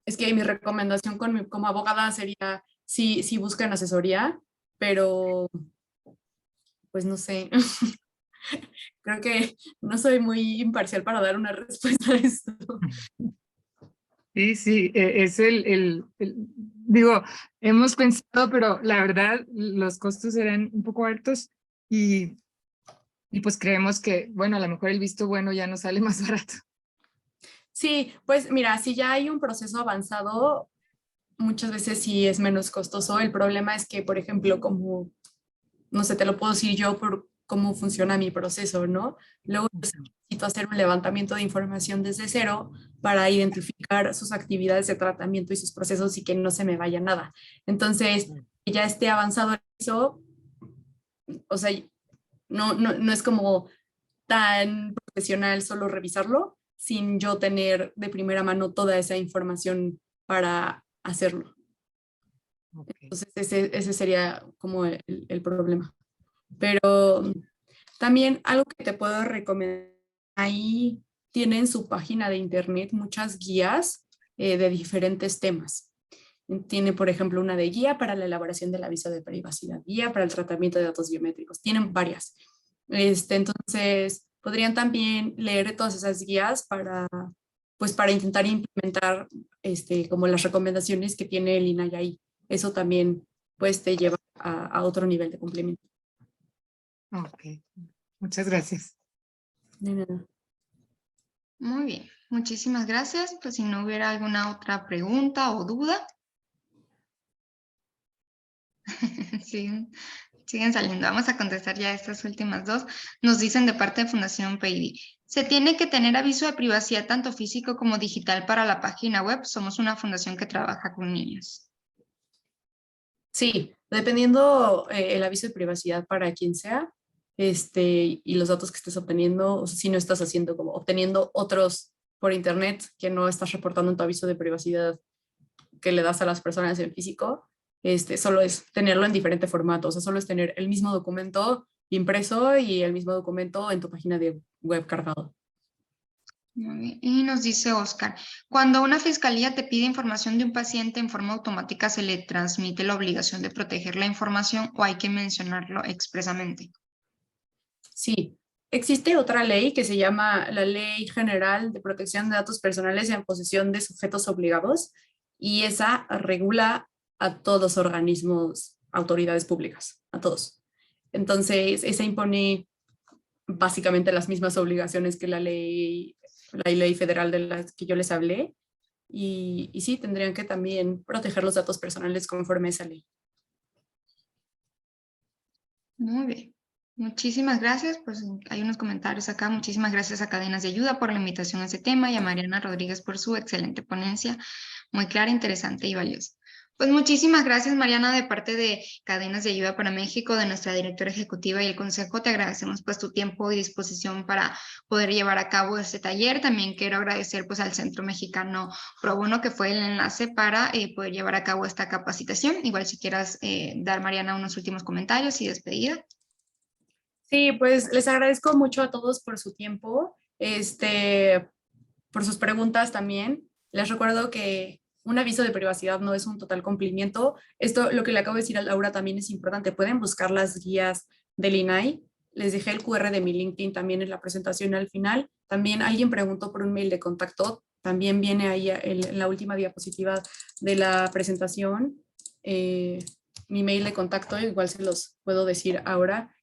es que mi recomendación como abogada sería, sí buscan asesoría, pero, pues no sé, creo que no soy muy imparcial para dar una respuesta a esto. Sí, es digo, hemos pensado, pero la verdad los costos eran un poco altos y pues creemos que, bueno, a lo mejor el visto bueno ya nos sale más barato. Sí, pues mira, si ya hay un proceso avanzado, muchas veces sí es menos costoso. El problema es que, por ejemplo, como, no sé, te lo puedo decir yo por cómo funciona mi proceso, ¿no? Luego necesito hacer un levantamiento de información desde cero para identificar sus actividades de tratamiento y sus procesos y que no se me vaya nada. Entonces, que ya esté avanzado eso, o sea, no es como tan profesional solo revisarlo sin yo tener de primera mano toda esa información para hacerlo. Entonces, ese sería como el problema. Pero también algo que te puedo recomendar, ahí tienen su página de internet muchas guías de diferentes temas. Tiene, por ejemplo, una de guía para la elaboración del aviso de privacidad, guía para el tratamiento de datos biométricos. Tienen varias. Entonces, podrían también leer todas esas guías para intentar implementar como las recomendaciones que tiene el INAI ahí. Eso también pues te lleva a otro nivel de cumplimiento. Ok, muchas gracias. De nada. Muy bien, muchísimas gracias. Pues si no hubiera alguna otra pregunta o duda. Siguen saliendo. Vamos a contestar ya estas últimas dos. Nos dicen de parte de Fundación PAIDI. ¿Se tiene que tener aviso de privacidad tanto físico como digital para la página web? Somos una fundación que trabaja con niños. Sí, dependiendo el aviso de privacidad para quien sea, y los datos que estés obteniendo, o sea, si no estás haciendo como obteniendo otros por internet que no estás reportando en tu aviso de privacidad que le das a las personas en físico, solo es tenerlo en diferente formato, o sea, solo es tener el mismo documento impreso y el mismo documento en tu página de web cargado. Muy bien. Y nos dice Oscar, cuando una fiscalía te pide información de un paciente en forma automática, ¿se le transmite la obligación de proteger la información o hay que mencionarlo expresamente? Sí, existe otra ley que se llama la Ley General de Protección de Datos Personales en posesión de sujetos obligados y esa regula a todos los organismos, autoridades públicas, a todos. Entonces, esa impone básicamente las mismas obligaciones que la ley federal de la que yo les hablé y sí, tendrían que también proteger los datos personales conforme a esa ley. Muy bien. Muchísimas gracias. Pues hay unos comentarios acá. Muchísimas gracias a Cadenas de Ayuda por la invitación a este tema y a Mariana Rodríguez por su excelente ponencia. Muy clara, interesante y valiosa. Pues muchísimas gracias, Mariana, de parte de Cadenas de Ayuda para México, de nuestra directora ejecutiva y el consejo. Te agradecemos pues tu tiempo y disposición para poder llevar a cabo este taller. También quiero agradecer pues al Centro Mexicano Pro Bono, que fue el enlace para poder llevar a cabo esta capacitación. Igual si quieras dar, Mariana, unos últimos comentarios y despedida. Sí, pues les agradezco mucho a todos por su tiempo, por sus preguntas también. Les recuerdo que un aviso de privacidad no es un total cumplimiento. Esto, lo que le acabo de decir a Laura, también es importante. Pueden buscar las guías del INAI. Les dejé el QR de mi LinkedIn también en la presentación al final. También alguien preguntó por un mail de contacto. También viene ahí en la última diapositiva de la presentación. Mi mail de contacto, igual se los puedo decir ahora,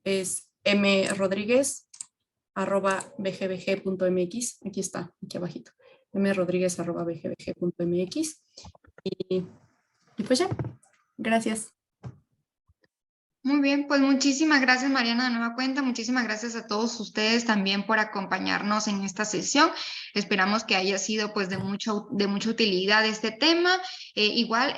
es mrodríguez@bgbg.mx. Aquí está, aquí abajito. mrodríguez@bgbg.mx. Y pues ya, gracias. Muy bien, pues muchísimas gracias, Mariana, de nueva cuenta. Muchísimas gracias a todos ustedes también por acompañarnos en esta sesión. Esperamos que haya sido pues de mucha utilidad este tema. Igual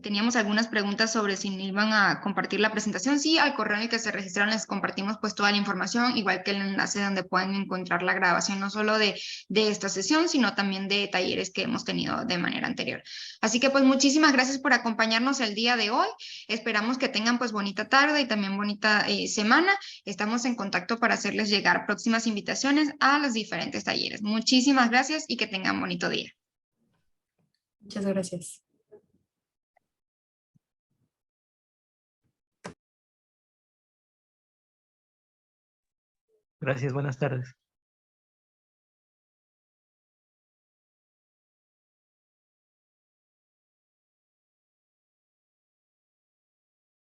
teníamos algunas preguntas sobre si iban a compartir la presentación. Sí, al correo en el que se registraron les compartimos pues toda la información, igual que el enlace donde pueden encontrar la grabación no solo de esta sesión, sino también de talleres que hemos tenido de manera anterior. Así que pues muchísimas gracias por acompañarnos el día de hoy. Esperamos que tengan pues bonita tarde y también bonita semana. Estamos en contacto para hacerles llegar próximas invitaciones a los diferentes talleres. Muchísimas gracias y que tengan bonito día. Muchas gracias. Gracias, buenas tardes.